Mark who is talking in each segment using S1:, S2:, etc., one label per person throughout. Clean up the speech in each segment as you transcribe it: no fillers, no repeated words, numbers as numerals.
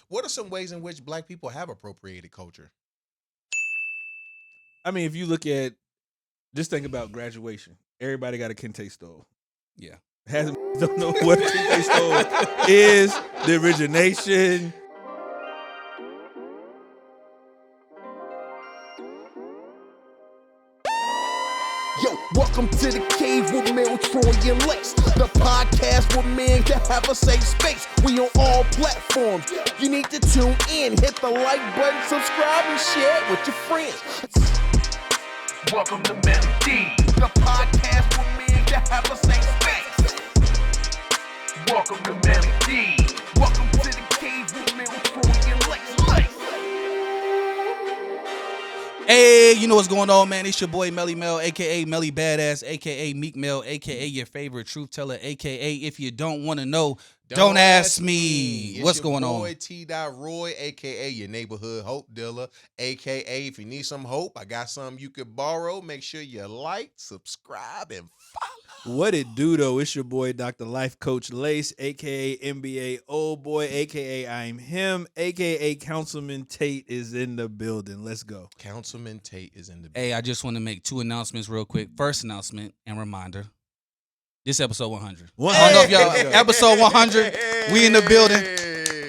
S1: What are some ways in which Black people have appropriated culture?
S2: I mean, if you look at, just think about graduation. Everybody got a kente stole.
S3: Yeah.
S2: Has don't know what a kente stole is, the origination.
S4: Yo, welcome to the cave with Mel, Troy, and Lex. The podcast where men can have a safe space. We on all platforms. You need to tune in, hit the like button, subscribe, and share it with your friends. Welcome to Melody, the podcast where men can have a safe space. Welcome to Melody. Welcome to the cave with Mel, Troy, and Lex.
S3: Hey, you know what's going on, man? It's your boy Melly Mel, a.k.a. Melly Badass, a.k.a. Meek Mel, a.k.a. your favorite truth teller, a.k.a. if you don't want to know, don't ask me.
S1: It's
S3: What's
S1: your
S3: going
S1: boy,
S3: on?
S1: T. Roy, a.k.a. your neighborhood hope dealer, a.k.a. if you need some hope, I got something you could borrow. Make sure you like, subscribe, and follow.
S2: What it do though? It's your boy Dr. Life Coach Lace, aka NBA Old Boy, aka I'm him, aka Councilman Tate is in the building. Let's go.
S1: Councilman Tate is in the
S3: Hey, I just want to make two announcements real quick. First announcement and reminder. This episode 100. I don't know if y'all, episode 100, we in the building.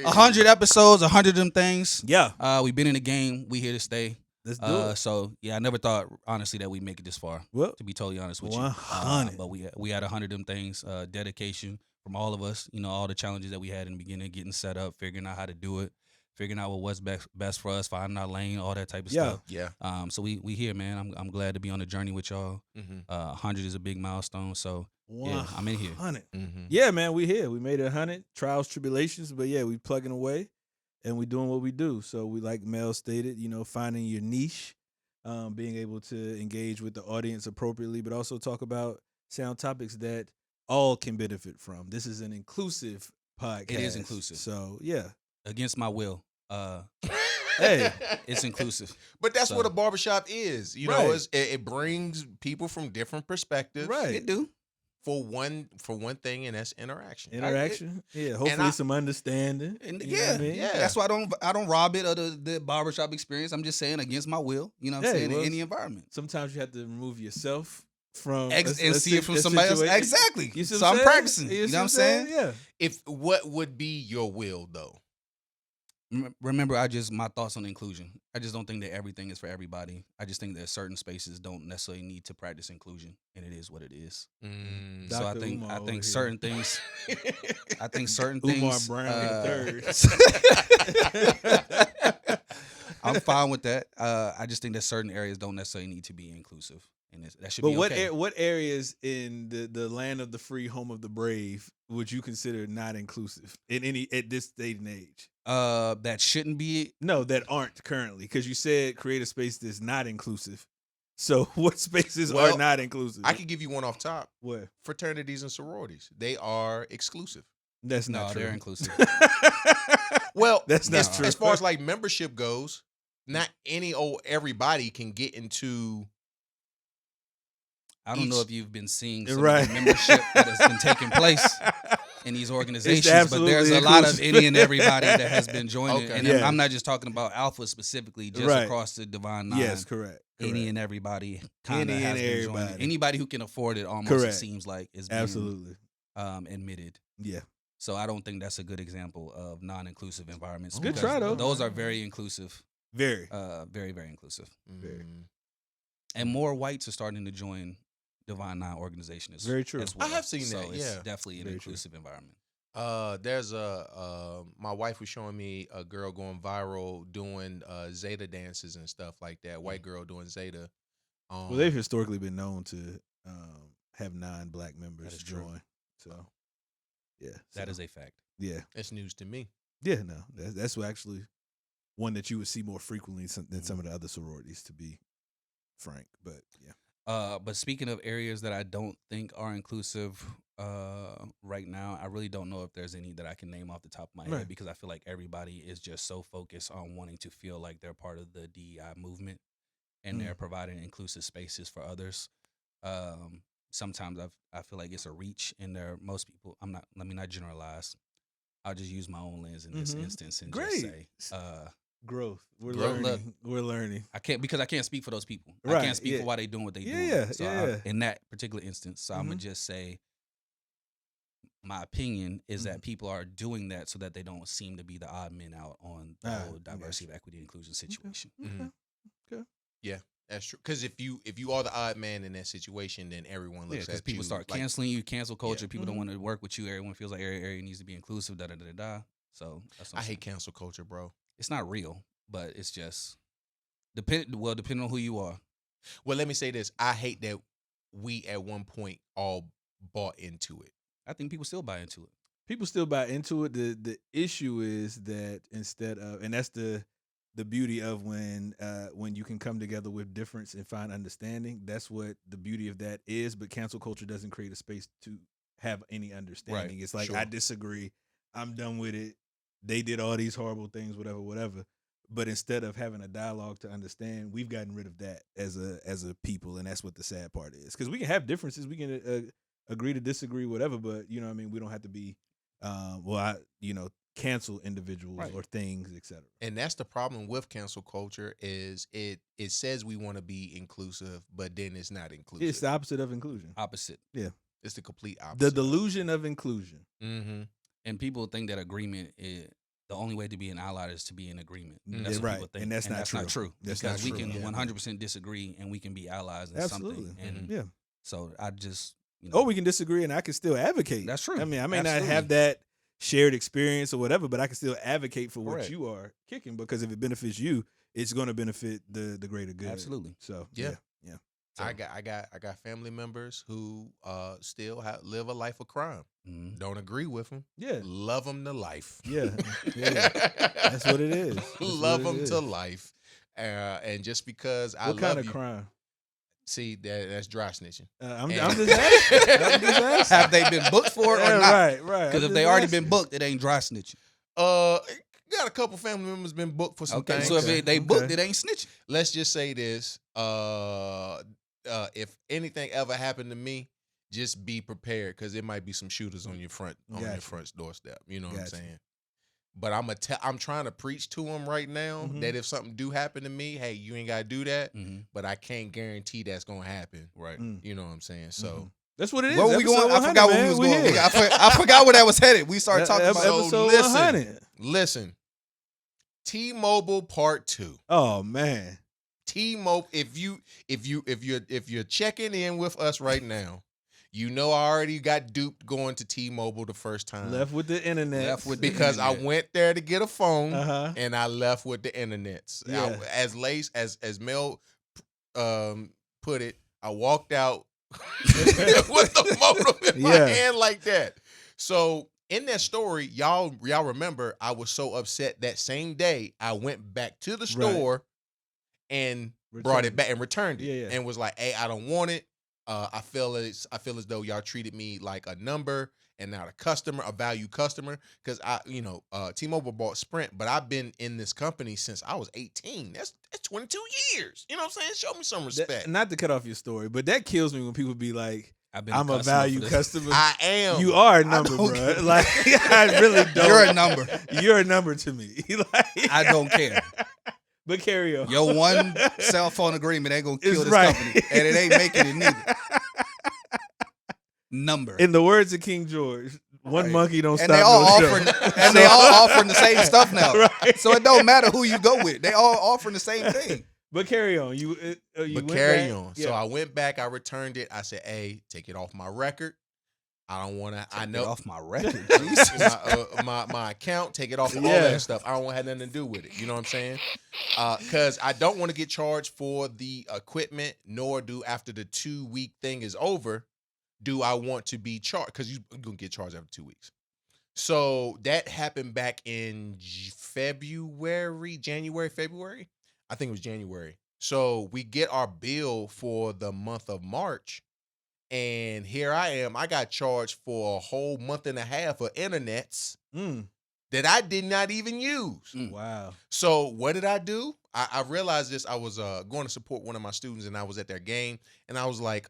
S3: 100 episodes, 100 of them things.
S2: Yeah.
S3: We've been in the game. We here to stay.
S2: Let's do it.
S3: So, yeah, I never thought, honestly, that we'd make it this far,
S2: Well,
S3: to be totally honest with you.
S2: 100.
S3: But we had 100 of them things, dedication from all of us, you know, all the challenges that we had in the beginning, getting set up, figuring out how to do it, figuring out what was best for us, finding our lane, all that type of stuff.
S1: Yeah.
S3: So we here, man. I'm glad to be on the journey with y'all.
S1: Mm-hmm.
S3: 100 is a big milestone, so yeah,
S2: 100.
S3: I'm in here.
S1: Mm-hmm.
S2: Yeah, man, we here. We made it 100. Trials, tribulations, but yeah, we plugging away and we doing what we do. So we, like Mel stated, you know, finding your niche, being able to engage with the audience appropriately, but also talk about sound topics that all can benefit from. This is an inclusive podcast.
S3: It is inclusive.
S2: So yeah.
S3: Against my will.
S2: Hey,
S3: It's inclusive.
S1: But that's
S3: So-
S1: what a barbershop is. You
S2: Right.
S1: know, it brings people from different perspectives.
S2: Right.
S3: It do.
S1: For one thing, and that's interaction.
S2: interaction. Yeah, hopefully some understanding.
S3: And
S2: You know
S3: yeah,
S2: what I mean?
S1: yeah.
S3: That's why I don't rob it of the barbershop experience. I'm just saying against my will. You know what I'm
S2: Hey,
S3: saying?
S2: well,
S3: In any environment.
S2: Sometimes you have to remove yourself from
S3: And
S2: a
S3: see it from somebody else.
S2: situation.
S3: Exactly.
S2: You see
S3: So
S2: what
S3: I'm
S2: saying?
S3: practicing.
S2: You
S3: You
S2: see
S3: know what I'm
S2: what
S3: saying?
S2: Yeah.
S1: If what would be your will though?
S3: Remember, my thoughts on inclusion. I just don't think that everything is for everybody. I just think that certain spaces don't necessarily need to practice inclusion, and it is what it is.
S1: Mm.
S3: So
S2: Dr. Umar
S3: I
S2: over
S3: think
S2: here.
S3: certain things. I think certain
S2: Umar
S3: things.
S2: Brown the third.
S3: I'm fine with that. I just think that certain areas don't necessarily need to be inclusive, and that should
S2: But
S3: be okay.
S2: what areas in the land of the free, home of the brave would you consider not inclusive in any at this state and age?
S3: That shouldn't be.
S2: No, that aren't currently, because you said create a space that's not inclusive. So what spaces
S1: Well,
S2: are not inclusive?
S1: I could give you one off top.
S2: Where?
S1: Fraternities and sororities. They are exclusive.
S2: That's
S3: No,
S2: not true.
S3: they're inclusive.
S1: Well,
S2: That's not true.
S1: As far as like membership goes, not everybody can get into.
S3: I don't know
S1: Each-
S3: if you've been seeing some
S2: Right.
S3: of the membership that has been taking place in these organizations, but
S2: absolutely
S3: there's a lot of
S2: inclusive.
S3: any and everybody that has been joining.
S1: Okay.
S3: And
S2: Yeah.
S3: I'm not just talking about Alpha specifically, just
S2: Right.
S3: across the Divine Nine.
S2: Yes, correct.
S3: Any and everybody kind of
S2: Any
S3: has
S2: and
S3: been joining.
S2: everybody.
S3: Anybody who can afford it almost,
S2: Correct.
S3: it seems like, is being
S2: Absolutely.
S3: admitted.
S2: Yeah.
S3: So I don't think that's a good example of non-inclusive environments.
S2: Good
S3: because
S2: try, though.
S3: Those are very inclusive,
S2: Very.
S3: very, very inclusive.
S2: Very.
S3: And more whites are starting to join Divine Nine organization as,
S2: Very true.
S3: as well.
S1: I have seen
S3: so
S1: that,
S3: it's
S1: yeah.
S3: definitely an
S2: Very true.
S3: inclusive environment.
S1: There's my wife was showing me a girl going viral doing Zeta dances and stuff like that. White girl doing Zeta.
S2: Well, they've historically been known to have non-black members
S1: That is true.
S2: join. So, yeah,
S3: That
S2: so,
S3: is a fact.
S2: yeah,
S1: It's news to me.
S2: yeah. No, that's actually one that you would see more frequently than some of the other sororities, to be frank. But yeah,
S3: But speaking of areas that I don't think are inclusive right now, I really don't know if there's any that I can name off the top of my
S2: Right.
S3: head because I feel like everybody is just so focused on wanting to feel like they're part of the DEI movement and they're providing inclusive spaces for others. Sometimes I feel like it's a reach in there. Most people, let me not generalize. I'll just use my own lens in this instance and
S2: Great.
S3: just say,
S2: growth. We're
S1: Growth.
S2: learning. We're learning.
S3: I can't speak for those people. I
S2: Right,
S3: can't speak
S2: yeah.
S3: for why they doing what they doing.
S2: Yeah,
S3: So
S2: yeah.
S3: in that particular instance, so I'm gonna just say, my opinion is that people are doing that so that they don't seem to be the odd men out on the whole diversity, equity, inclusion situation.
S2: Okay.
S1: Yeah, that's true. Because if you are the odd man in that situation, then everyone
S3: Yeah,
S1: looks
S3: because
S1: at
S3: people
S1: you
S3: start
S1: like,
S3: canceling you, cancel culture.
S1: Yeah.
S3: People don't want to work with you. Everyone feels like every area needs to be inclusive. Da da da da da. So that's what
S1: I
S3: I'm
S1: hate
S3: saying.
S1: cancel culture, bro.
S3: It's not real, but it's just depending on who you are.
S1: Well, let me say this: I hate that we at one point all bought into it.
S3: I think people still buy into it.
S2: People still buy into it. The issue is that instead of, and that's the beauty of when you can come together with difference and find understanding. That's what the beauty of that is. But cancel culture doesn't create a space to have any understanding.
S1: Right,
S2: It's like,
S1: sure.
S2: I disagree. I'm done with it. They did all these horrible things, whatever. But instead of having a dialogue to understand, we've gotten rid of that as a people, and that's what the sad part is. Because we can have differences, we can agree to disagree, whatever. But you know what I mean, we don't have to be, cancel individuals or things, etc.
S1: And that's the problem with cancel culture is it says we want to be inclusive, but then it's not inclusive.
S2: It's the opposite of inclusion.
S3: Opposite.
S2: Yeah,
S1: It's the complete opposite.
S2: the delusion of inclusion.
S1: Mm-hmm.
S3: And people think that agreement is the only way to be an ally is to be in agreement.
S1: Mm.
S3: That's
S2: Yeah,
S3: what
S2: right.
S3: people think.
S2: And that's not true. That's
S3: because
S2: not
S3: we
S2: true.
S3: can
S2: Yeah.
S3: 100% disagree and we can be allies in
S2: Absolutely.
S3: something. And
S2: Yeah.
S3: so I just,
S2: Or we can disagree, and I can still advocate.
S3: That's true.
S2: I mean, I may
S3: Absolutely.
S2: not have that shared experience or whatever, but I can still advocate for what
S3: Correct.
S2: you are kicking, because if it benefits you, it's going to benefit the greater good.
S3: Absolutely.
S2: So
S1: Yeah.
S2: yeah.
S3: So-
S1: I got family members who still live a life of crime.
S3: Mhm.
S1: Don't agree with them.
S2: Yeah.
S1: Love them to life.
S2: Yeah. Yeah. That's what it is. That's
S1: Love
S2: what it
S1: them
S2: is.
S1: to life. And just because I
S2: What
S1: love
S2: kind of
S1: you,
S2: crime?
S1: see that's dry snitching.
S2: I'm
S1: And-
S2: just asking. I'm just asking.
S3: Have they been booked for it or
S2: Yeah,
S3: not?
S2: right.
S3: Because
S2: I'm
S3: if they
S2: just
S3: already
S2: asking.
S3: been booked, it ain't dry snitching.
S1: Got a couple family members been booked for some
S3: Okay,
S1: things.
S3: so if they booked,
S2: Okay.
S3: it ain't snitching.
S1: Let's just say this: if anything ever happened to me, just be prepared because there might be some shooters on your front
S2: Gotcha.
S1: doorstep. You know what I'm
S2: Gotcha.
S1: saying? But I'm trying to preach to them right now
S2: Mhm.
S1: that if something do happen to me, hey, you ain't gotta do that.
S3: Mm-hmm.
S1: But I can't guarantee that's gonna happen.
S3: Right.
S2: Mm.
S1: You know what I'm saying? So
S2: Mhm. That's what it is.
S3: Where were we
S2: Episode
S3: going? I
S2: 100,
S3: forgot where
S2: man.
S3: we was
S2: We
S3: going.
S2: here.
S3: I forgot where that was headed. We started talking about.
S1: So
S2: episode
S1: listen.
S2: 100.
S1: listen, T-Mobile Part 2.
S2: Oh man.
S1: T-Mobile, if you're checking in with us right now, you know I already got duped going to T-Mobile the first time.
S2: Left with the internet.
S3: Left with the
S1: because I
S3: internet.
S1: went there to get a phone
S2: Uh-huh.
S1: and I left with the internets.
S2: Yeah.
S1: As Mel put it, I walked out with the modem in my
S2: Yeah.
S1: hand like that. So in that story, y'all remember I was so upset that same day I went back to the store and brought it back and returned it,
S2: Yeah.
S1: and was like, "Hey, I don't want it. I feel as though y'all treated me like a number and not a value customer. Because T-Mobile bought Sprint, but I've been in this company since I was 18. That's 22 years. You know what I'm saying? Show me some respect.
S2: Not to cut off your story, but that kills me when people be like,
S3: I've been
S2: I'm a
S3: customer
S2: value
S3: for this.
S2: customer.
S1: I am.
S2: You are a number,
S3: don't
S2: bro.
S3: care.
S2: Like, I really don't.
S3: You're a number.
S2: You're a number to me. Like,
S3: I don't care.
S2: But carry on.
S3: Your one cell phone agreement ain't gonna kill
S2: It's
S3: this
S2: right.
S3: company, and it ain't making it neither. Number.
S2: In the words of King George, one
S3: Right.
S2: monkey don't
S3: and
S2: stop
S3: they all
S2: no
S3: offering,
S2: show.
S3: and they all offering the same stuff now.
S2: Right.
S3: So it don't matter who you go with. They all offering the same thing.
S2: But carry on. You
S1: But
S2: went
S1: carry
S2: back?
S1: on.
S2: Yeah.
S1: So I went back. I returned it. I said, "Hey, take it off my record. I don't want to. I
S3: Take it
S1: know
S3: off my record. Jesus.
S1: my account. Take it off all
S2: Yeah.
S1: that stuff. I don't want to have nothing to do with it. You know what I'm saying? Because I don't want to get charged for the equipment. Nor do after the 2-week thing is over, do I want to be charged? Because you're gonna get charged after 2 weeks. So that happened back in January, February. I think it was January. So we get our bill for the month of March. And here I am. I got charged for a whole month and a half of internets.
S2: Mm.
S1: that I did not even use.
S2: Wow.
S1: So what did I do? I realized this. I was going to support one of my students, and I was at their game, and I was like,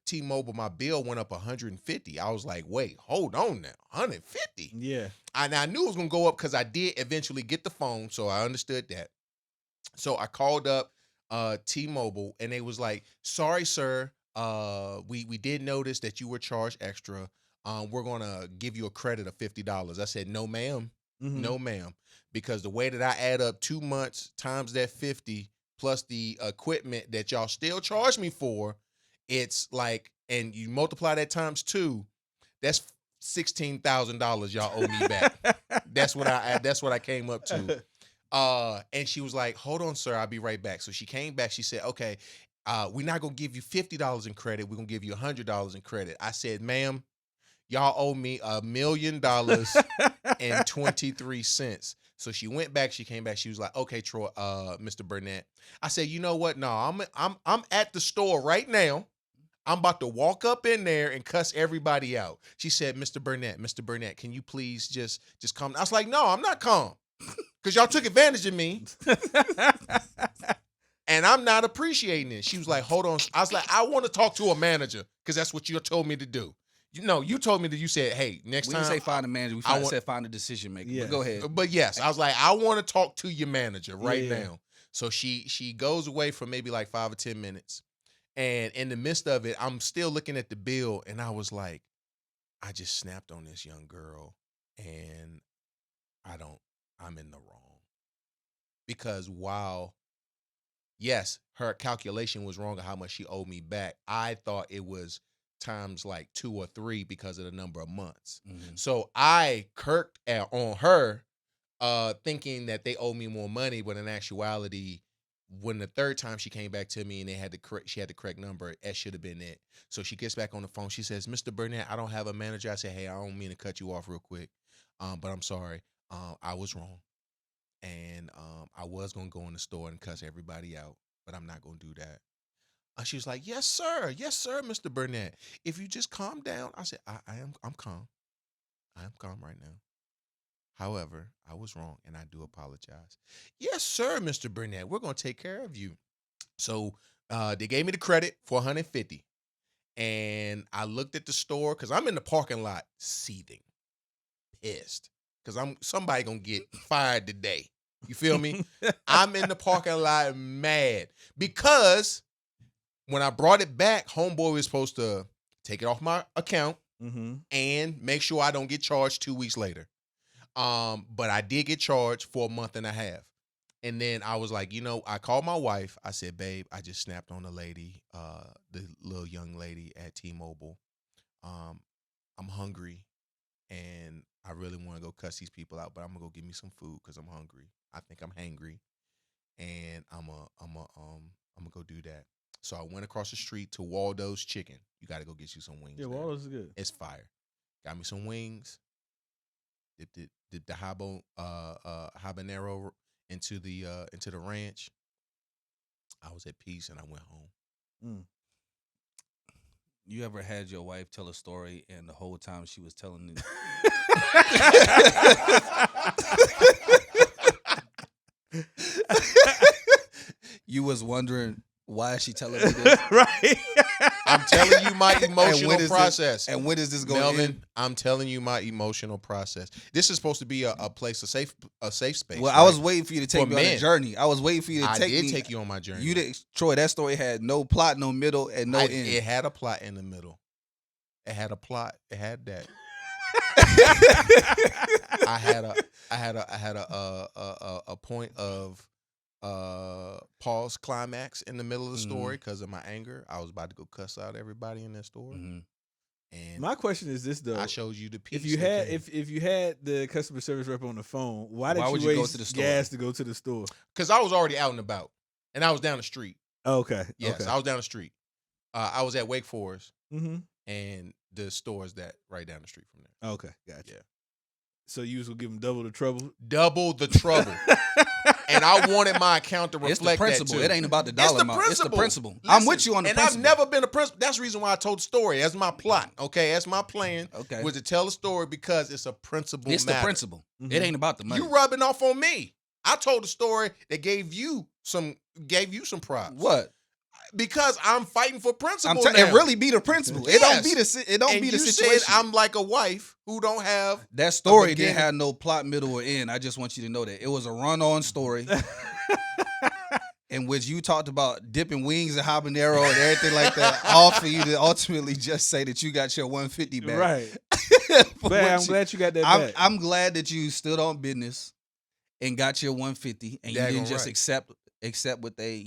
S1: T-Mobile, my bill went up $150. I was like, wait, hold on now, $150.
S2: Yeah.
S1: I knew it was gonna go up because I did eventually get the phone, so I understood that. So I called up T-Mobile, and they was like, sorry, sir, we did notice that you were charged extra. We're gonna give you a credit of $50. I said, no, ma'am.
S2: Mhm.
S1: No, ma'am. Because the way that I add up 2 months times that 50 plus the equipment that y'all still charge me for, it's like, and you multiply that times 2, that's $16,000 y'all owe me back. That's what I came up to. And she was like, hold on, sir, I'll be right back. So she came back. She said, okay, we're not gonna give you $50 in credit. We're gonna give you $100 in credit. I said, ma'am, y'all owe me $1,000,023. So she went back. She came back. She was like, "Okay, Troy, Mr. Burnett." I said, "You know what? No, I'm at the store right now. I'm about to walk up in there and cuss everybody out." She said, Mr. Burnett, can you please just calm?" I was like, "No, I'm not calm, because y'all took advantage of me, and I'm not appreciating it." She was like, "Hold on." I was like, "I want to talk to a manager, because that's what you told me to do." You told me that you said, "Hey, next time."
S3: We didn't say find a manager. We said find a decision maker.
S2: Yeah.
S3: But go ahead.
S1: But yes, I was like, I want to talk to your manager right
S2: Yeah.
S1: now. So she goes away for maybe like 5 or 10 minutes. And in the midst of it, I'm still looking at the bill, and I was like, I just snapped on this young girl, and I'm in the wrong. Because while, yes, her calculation was wrong of how much she owed me back, I thought it was times like 2 or 3 because of the number of months.
S3: Mhm.
S1: So I kirked on her, thinking that they owe me more money, but in actuality, when the third time she came back to me and she had the correct number, that should have been it. So she gets back on the phone. She says, "Mr. Burnett, I don't have a manager." I said, "Hey, I don't mean to cut you off real quick, but I'm sorry. I was wrong, and I was gonna go in the store and cuss everybody out, but I'm not gonna do that." She was like, yes, sir, Mr. Burnett. If you just calm down." I said, I'm calm. I am calm right now. However, I was wrong, and I do apologize. "Yes, sir, Mr. Burnett. We're gonna take care of you." So they gave me the credit for $150, and I looked at the store because I'm in the parking lot seething, pissed, because somebody gonna get fired today. You feel me? I'm in the parking lot mad because when I brought it back, homeboy was supposed to take it off my account and make sure I don't get charged 2 weeks later. But I did get charged for a month and a half. And then I was like, I called my wife. I said, "Babe, I just snapped on the lady, the little young lady at T-Mobile. I'm hungry, and I really want to go cuss these people out, but I'm gonna go get me some food because I'm hungry. I think I'm hangry, and I'm gonna go do that." So I went across the street to Waldo's Chicken. You got to go get you some wings.
S2: Yeah,
S1: there.
S2: Waldo's is good.
S1: It's fire. Got me some wings. Did the habanero into the ranch. I was at peace, and I went home.
S3: You ever had your wife tell a story, and the whole time she was telling it, you was wondering, why is she telling me this?
S2: Right.
S1: I'm telling you my emotional process.
S3: And when is this going to
S1: Melvin,
S3: end?
S1: I'm telling you my emotional process. This is supposed to be a safe space.
S3: Well,
S1: right?
S3: I was waiting for you to take
S1: For
S3: me on a
S1: men.
S3: journey. I was waiting for you to
S1: I
S3: take me.
S1: I did take you on my journey.
S3: You didn't, Troy. That story had no plot, no middle, and no end.
S1: It had a plot in the middle. It had a plot. It had that. I had a point of pause climax in the middle of the story because of my anger. I was about to go cuss out everybody in that store.
S3: Mm-hmm.
S1: And
S2: my question is this though:
S1: I showed you the piece.
S2: If you had if you had the customer service rep on the phone, why
S3: would
S2: did
S3: you
S2: you
S3: go
S2: waste
S3: to the store?
S2: gas to go to the store?
S1: Because I was already out and about, and I was down the street.
S2: Okay.
S1: Yes,
S2: Okay.
S1: I was down the street. I was at Wake Forest,
S2: Mm-hmm.
S1: and the store is that right down the street from there.
S2: Okay. Gotcha.
S1: Yeah.
S2: So you was gonna give them double the trouble?
S1: Double the trouble. And I wanted my account to reflect
S3: It's the principle.
S1: that too.
S3: It ain't about the dollar amount. It's the principle. I'm with you on the
S1: and
S3: principle.
S1: I've never been a principal. That's the reason why I told the story. That's my plot. Okay, that's my plan.
S3: Okay.
S1: Was to tell a story because it's a principle.
S3: It's
S1: matter.
S3: the principle. It ain't about the money.
S1: You rubbing off on me. I told the story that gave you some props.
S3: What?
S1: Because I'm fighting for principle.
S3: It really be the principle. It don't be the. It don't
S1: and
S3: be the
S1: you
S3: situation.
S1: Said I'm like a wife who don't have
S3: that story didn't have no plot, middle, or end. I just want you to know that it was a run-on story in which you talked about dipping wings and habanero and everything like that, all for you to ultimately just say that you got your 150 back.
S2: Right. Man, I'm glad you got that back.
S3: I'm glad that you stood on business and got your 150, and you didn't just accept what they,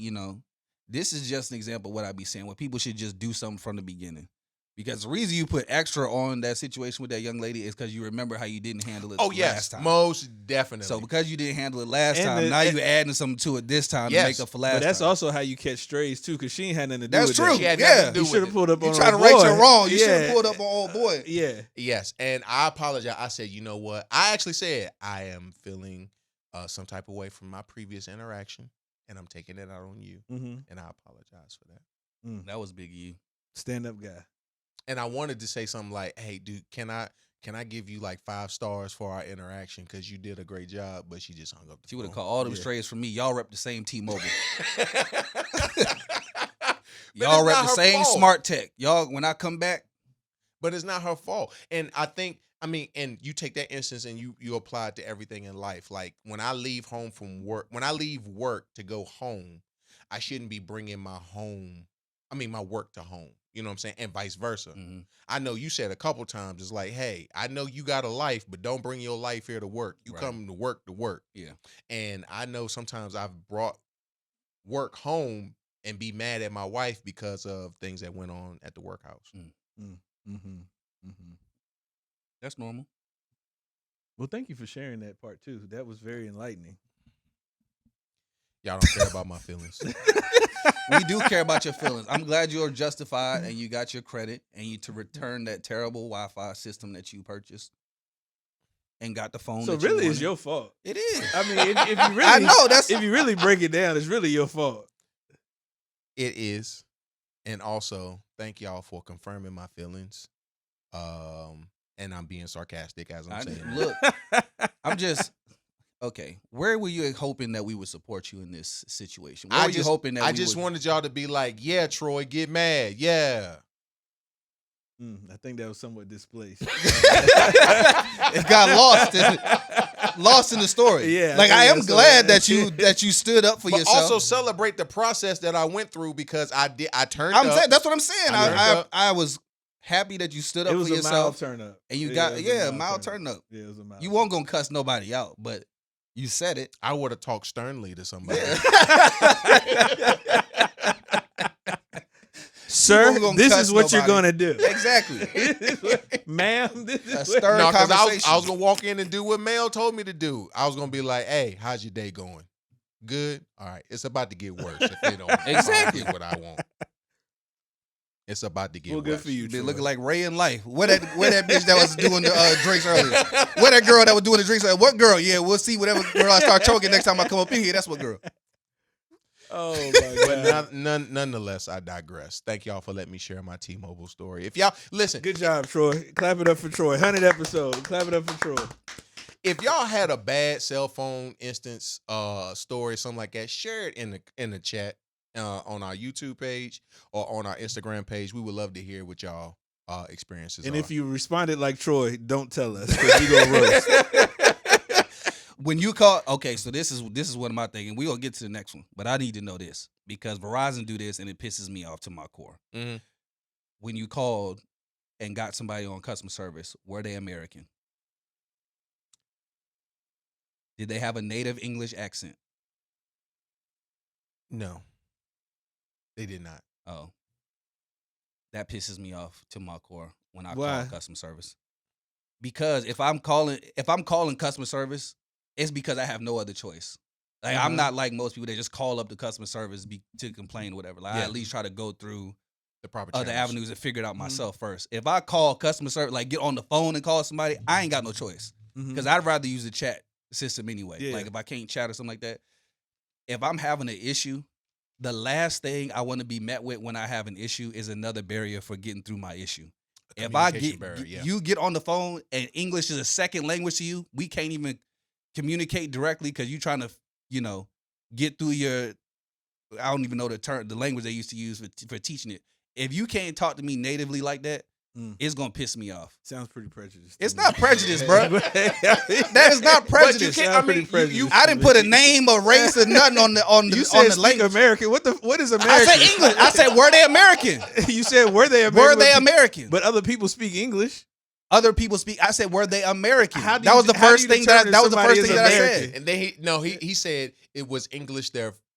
S3: This is just an example of what I be saying, where people should just do something from the beginning. Because the reason you put extra on that situation with that young lady is because you remember how you didn't handle it last time.
S1: Most definitely.
S3: So because you didn't handle it last time, now you're adding something to it this time to make up for last time.
S2: But that's also how you catch strays, too, because she ain't had nothing to do
S3: that's
S2: with
S3: true.
S2: that.
S3: Yeah.
S2: You should have pulled up on
S3: her boy. You trying to right your wrong. You should have pulled up on old boy.
S2: Yeah.
S1: Yes, and I apologize. I said, you know what? I actually said I am feeling some type of way from my previous interaction, and I'm taking it out on you, and I apologize for that.
S3: That was big you.
S2: Stand-up guy.
S1: And I wanted to say something like, hey, dude, can I give you like 5 stars for our interaction because you did a great job, but she just hung up the
S3: She would have
S1: phone.
S3: called all them strays from me. Y'all rep the same T-Mobile. Y'all rep the same smart tech. Y'all, when I come back.
S1: But it's not her fault. And and you take that instance and you apply it to everything in life. Like when I leave home from work, when I leave work to go home, I shouldn't be bringing my work to home. You know what I'm saying? And vice versa.
S3: Mm-hmm.
S1: I know you said a couple times, it's like, hey, I know you got a life, but don't bring your life here to work. You come to work to work.
S3: Yeah.
S1: And I know sometimes I've brought work home and be mad at my wife because of things that went on at the workhouse.
S3: That's normal.
S2: Well, thank you for sharing that part, too. That was very enlightening.
S1: Y'all don't care about my feelings.
S3: We do care about your feelings. I'm glad you're justified and you got your credit and you to return that terrible Wi-Fi system that you purchased and got the phone.
S2: So really, it's your fault.
S3: It is.
S2: I mean, if you really,
S3: I know
S2: if you really break it down, it's really your fault.
S1: It is, and also thank y'all for confirming my feelings. And I'm being sarcastic as I'm saying.
S3: Look, I'm just. Okay, where were you hoping that we would support you in this situation? Where were you hoping that
S1: I just wanted y'all to be like, yeah, Troy, get mad. Yeah.
S2: I think that was somewhat displaced.
S3: It got lost in the story.
S2: Yeah.
S3: Like I am glad that you stood up for yourself.
S1: Also celebrate the process that I went through because I turned up.
S3: Saying, that's what I'm saying. I was happy that you stood up for yourself.
S2: It was a mild turn up.
S3: And you got mild turn up.
S2: Yeah, it was a mild.
S3: You weren't gonna cuss nobody out, but you said it.
S1: I would have talked sternly to somebody.
S2: Sir, this is what you're going to do.
S3: Exactly.
S2: Ma'am, this is
S3: a stern
S1: No, because
S3: conversation.
S1: I was going to walk in and do what Mel told me to do. I was going to be like, hey, how's your day going? Good? All right. It's about to get worse if they don't
S3: Exactly
S1: get what I want. It's about to get worse.
S2: Good for you,
S3: Been looking like Ray in life. Where that bitch that was doing the drinks earlier? Where that girl that was doing the drinks earlier? What girl? Yeah, we'll see. Whatever girl I start choking next time I come up in here, that's what girl.
S2: Oh my God.
S1: But nonetheless, I digress. Thank y'all for letting me share my T-Mobile story. If y'all listen,
S2: good job, Troy. Clap it up for Troy. 100 episodes. Clap it up for Troy.
S1: If y'all had a bad cell phone instance, story, something like that, share it in the chat on our YouTube page or on our Instagram page. We would love to hear what y'all experiences
S2: and
S1: are.
S2: if you responded like Troy, don't tell us because we gonna roast.
S3: When you call, okay, so this is one of my things, and we gonna get to the next one, but I need to know this because Verizon do this and it pisses me off to my core.
S1: Mm-hmm.
S3: When you called and got somebody on customer service, were they American? Did they have a native English accent?
S1: No, they did not.
S3: Oh, that pisses me off to my core when I
S2: Why?
S3: call customer service. Because if I'm calling customer service, it's because I have no other choice. Like I'm not like most people that just call up the customer service to complain or whatever. Like I at least try to go through
S1: The proper
S3: other
S1: channels.
S3: avenues and figure it out myself first. If I call customer service, like get on the phone and call somebody, I ain't got no choice because I'd rather use the chat system anyway.
S2: Yeah.
S3: Like if I can't chat or something like that. if I'm having an issue, the last thing I want to be met with when I have an issue is another barrier for getting through my issue. If I
S1: Communication barrier, yeah.
S3: you get on the phone and English is a second language to you, we can't even communicate directly because you're trying to, get through your, I don't even know the language they used to use for teaching it. If you can't talk to me natively like that, it's gonna piss me off.
S2: Sounds pretty prejudiced.
S3: It's not prejudice, bro. That is not prejudice. I didn't put a name or race or nothing on the
S2: You said
S3: language.
S2: American. What is American?
S3: I said English. I said were they American?
S2: You said were they American?
S3: Were they American?
S2: But other people speak English.
S3: Other people speak. I said were they American?
S2: That
S3: was the first thing that I said.
S1: And he said it was English.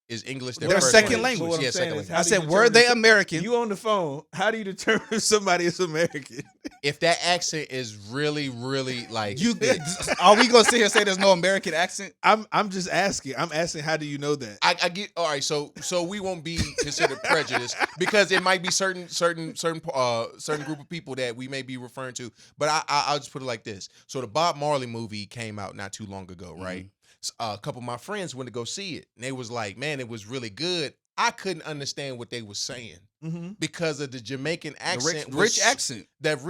S1: Is English their
S3: second
S1: language?
S3: language.
S1: Yeah, second language.
S3: I said, were they American?
S2: You on the phone. How do you determine if somebody is American?
S1: If that accent is really, really like
S3: are we gonna sit here and say there's no American accent?
S2: I'm just asking. I'm asking, how do you know that?
S1: I get all right. So we won't be considered prejudiced because it might be certain group of people that we may be referring to. But I'll just put it like this. So the Bob Marley movie came out not too long ago, right? A couple of my friends went to go see it, and they was like, "Man, it was really good." I couldn't understand what they were saying because of the Jamaican accent,
S3: rich accent,
S1: that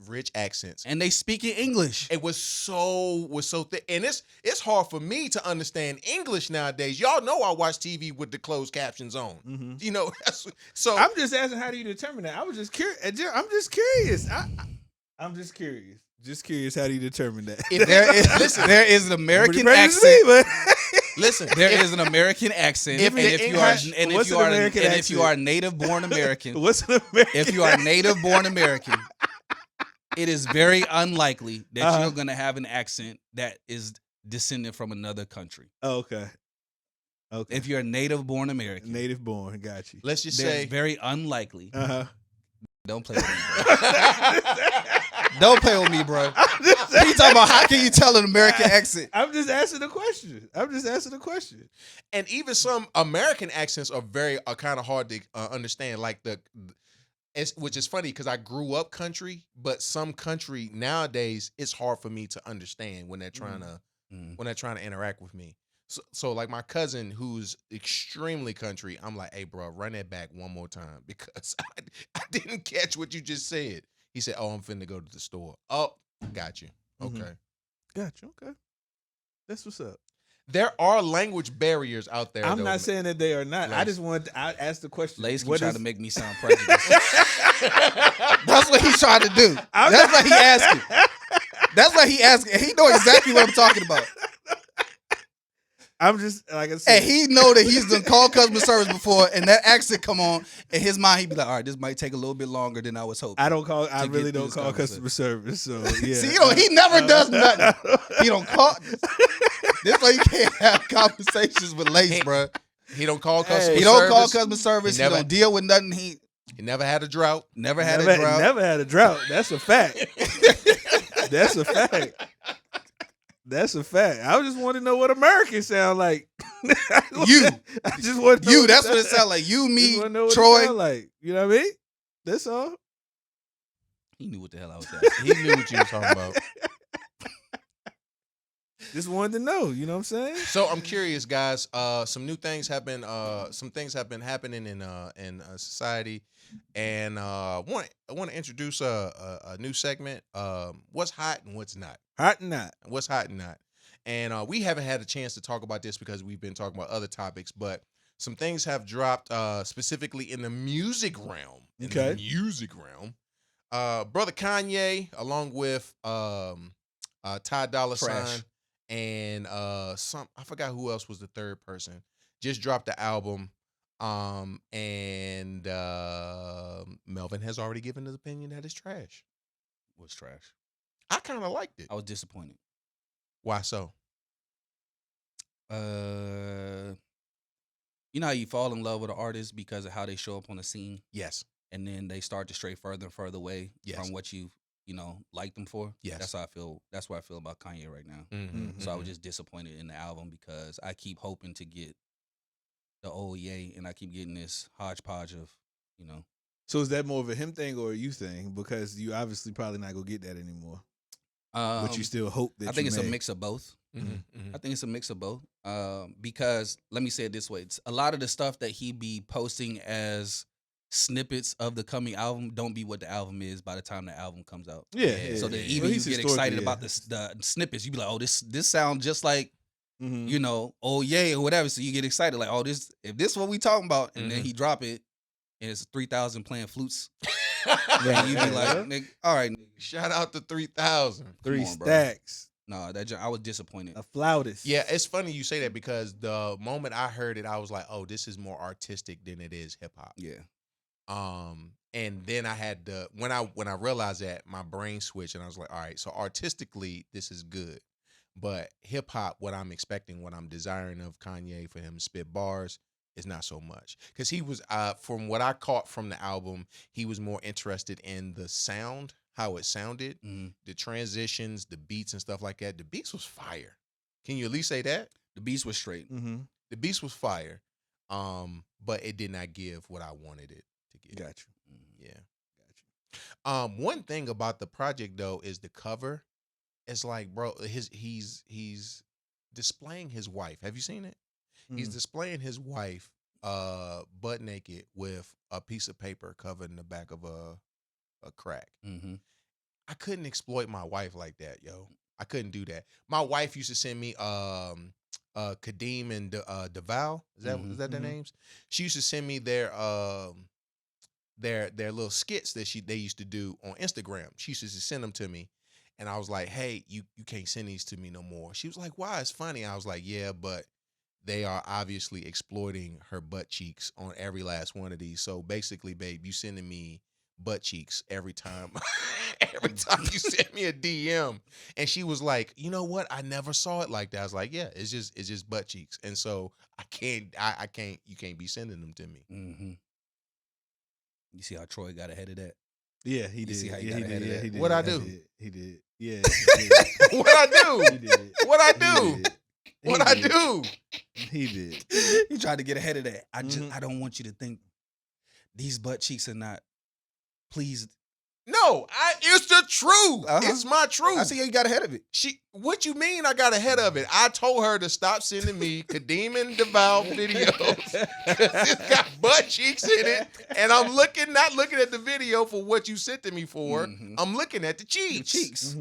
S1: rich accents,
S3: and they speak in English.
S1: It was so thick, and it's hard for me to understand English nowadays. Y'all know I watch TV with the closed captions on. So
S2: I'm just asking, how do you determine that? I was just curious. I'm just curious. I'm just curious. Just curious, how do you determine that?
S1: If
S3: there is an American accent.
S1: Listen,
S3: there is an American accent. If you are native born American,
S2: what's an American?
S3: If you are native born American, it is very unlikely that you're gonna have an accent that is descended from another country.
S2: Oh, okay.
S3: If you're a native born American,
S2: native born, got you.
S1: Let's just say
S3: very unlikely. Don't play with me, bro. Don't play with me, bro. You talking about how can you tell an American accent?
S2: I'm just asking a question.
S1: And even some American accents are kind of hard to understand. Like which is funny because I grew up country, but some country nowadays it's hard for me to understand when they're trying to interact with me. So like my cousin who's extremely country, I'm like, hey, bro, run that back one more time because I didn't catch what you just said. He said, oh, I'm finna go to the store. Oh, got you. Okay.
S2: Got you. Okay. That's what's up.
S1: There are language barriers out there.
S2: I'm not saying that they are not. I just wanted to ask the question.
S3: Lace keep trying to make me sound prejudiced. That's what he's trying to do. That's what he asking. That's what he asking. He know exactly what I'm talking about.
S2: I'm just, like I said.
S3: And he know that he's done called customer service before, and that accent come on, in his mind, he'd be like, all right, this might take a little bit longer than I was hoping.
S2: I really don't call customer service, so yeah.
S3: See, he never does nothing. He don't call. This why you can't have conversations with Lace, bro.
S1: He don't call customer service.
S3: He don't call customer service. He don't deal with nothing. He
S1: never had a drought.
S3: Never had a drought.
S2: Never had a drought. That's a fact. That's a fact. That's a fact. I just want to know what Americans sound like. I just want to know.
S3: That's what it sounds like. You, me,
S2: Troy. Like, you know what I mean? That's all.
S3: He knew what the hell I was asking.
S1: He knew what you were talking about.
S2: Just wanted to know. You know what I'm saying?
S1: So I'm curious, guys. Some new things have been. Some things have been happening in society, and I want to introduce a new segment. What's hot and what's not.
S2: Hot and not.
S1: What's hot and not. And we haven't had a chance to talk about this because we've been talking about other topics, but some things have dropped specifically in the music realm.
S2: Okay.
S1: Brother Kanye, along with Ty Dolla $ign and I forgot who else was the third person, just dropped the album. And Melvin has already given his opinion that it's trash.
S3: Was trash.
S1: I kind of liked it.
S3: I was disappointed.
S1: Why so?
S3: You know how you fall in love with an artist because of how they show up on the scene?
S1: Yes.
S3: And then they start to stray further and further away from what you like them for?
S1: Yes.
S3: That's how I feel. That's what I feel about Kanye right now. So I was just disappointed in the album because I keep hoping to get the old Ye, and I keep getting this hodgepodge of,
S2: So is that more of a him thing or a you thing? Because you obviously probably not gonna get that anymore. But you still hope that
S3: I think it's a mix of both. I think it's a mix of both. Because let me say it this way: a lot of the stuff that he be posting as snippets of the coming album don't be what the album is by the time the album comes out. So that even you get excited about the snippets, you be like, oh, this sounds just like you know, oh yeah, or whatever. So you get excited, like, oh, this if this what we talking about, and then he drop it, and it's 3,000 playing flutes. And you be like, nigga, all right, nigga.
S1: Shout out to 3,000.
S2: 3 stacks.
S3: No, I was disappointed.
S2: A flautist.
S1: Yeah, it's funny you say that because the moment I heard it, I was like, oh, this is more artistic than it is hip hop.
S3: Yeah.
S1: And then I had to when I realized that, my brain switched and I was like, all right, so artistically this is good. But hip hop, what I'm expecting, what I'm desiring of Kanye for him to spit bars is not so much. Because he was from what I caught from the album, he was more interested in the sound, how it sounded, the transitions, the beats and stuff like that. The beats was fire. Can you at least say that?
S3: The beats was straight.
S1: The beats was fire. But it did not give what I wanted it to give.
S2: Got you.
S1: Yeah. Got you. One thing about the project though is the cover. It's like, bro, he's displaying his wife. Have you seen it? He's displaying his wife butt naked with a piece of paper covering the back of a crack. I couldn't exploit my wife like that, yo. I couldn't do that. My wife used to send me Kadeem and DeVal. Is that their names? She used to send me their little skits that they used to do on Instagram. She used to send them to me. And I was like, hey, you can't send these to me no more. She was like, why? It's funny. I was like, yeah, but they are obviously exploiting her butt cheeks on every last one of these. So basically, babe, you sending me butt cheeks every time. Every time you send me a DM. And she was like, you know what? I never saw it like that. I was like, yeah, it's just butt cheeks. And so I can't, you can't be sending them to me.
S3: You see how Troy got ahead of that?
S2: Yeah, he did.
S3: You see how he got ahead of that?
S2: He did.
S1: What'd I do?
S2: He did. Yeah.
S1: What'd I do?
S2: He did.
S1: What'd I do? What'd I do?
S2: He did.
S3: He tried to get ahead of that. I don't want you to think these butt cheeks are not pleased.
S1: No, it's the truth. It's my truth.
S3: I see how you got ahead of it.
S1: What you mean I got ahead of it? I told her to stop sending me Kadeem and DeVal videos. It's got butt cheeks in it. And I'm not looking at the video for what you sent to me for. I'm looking at the cheeks.
S3: The cheeks.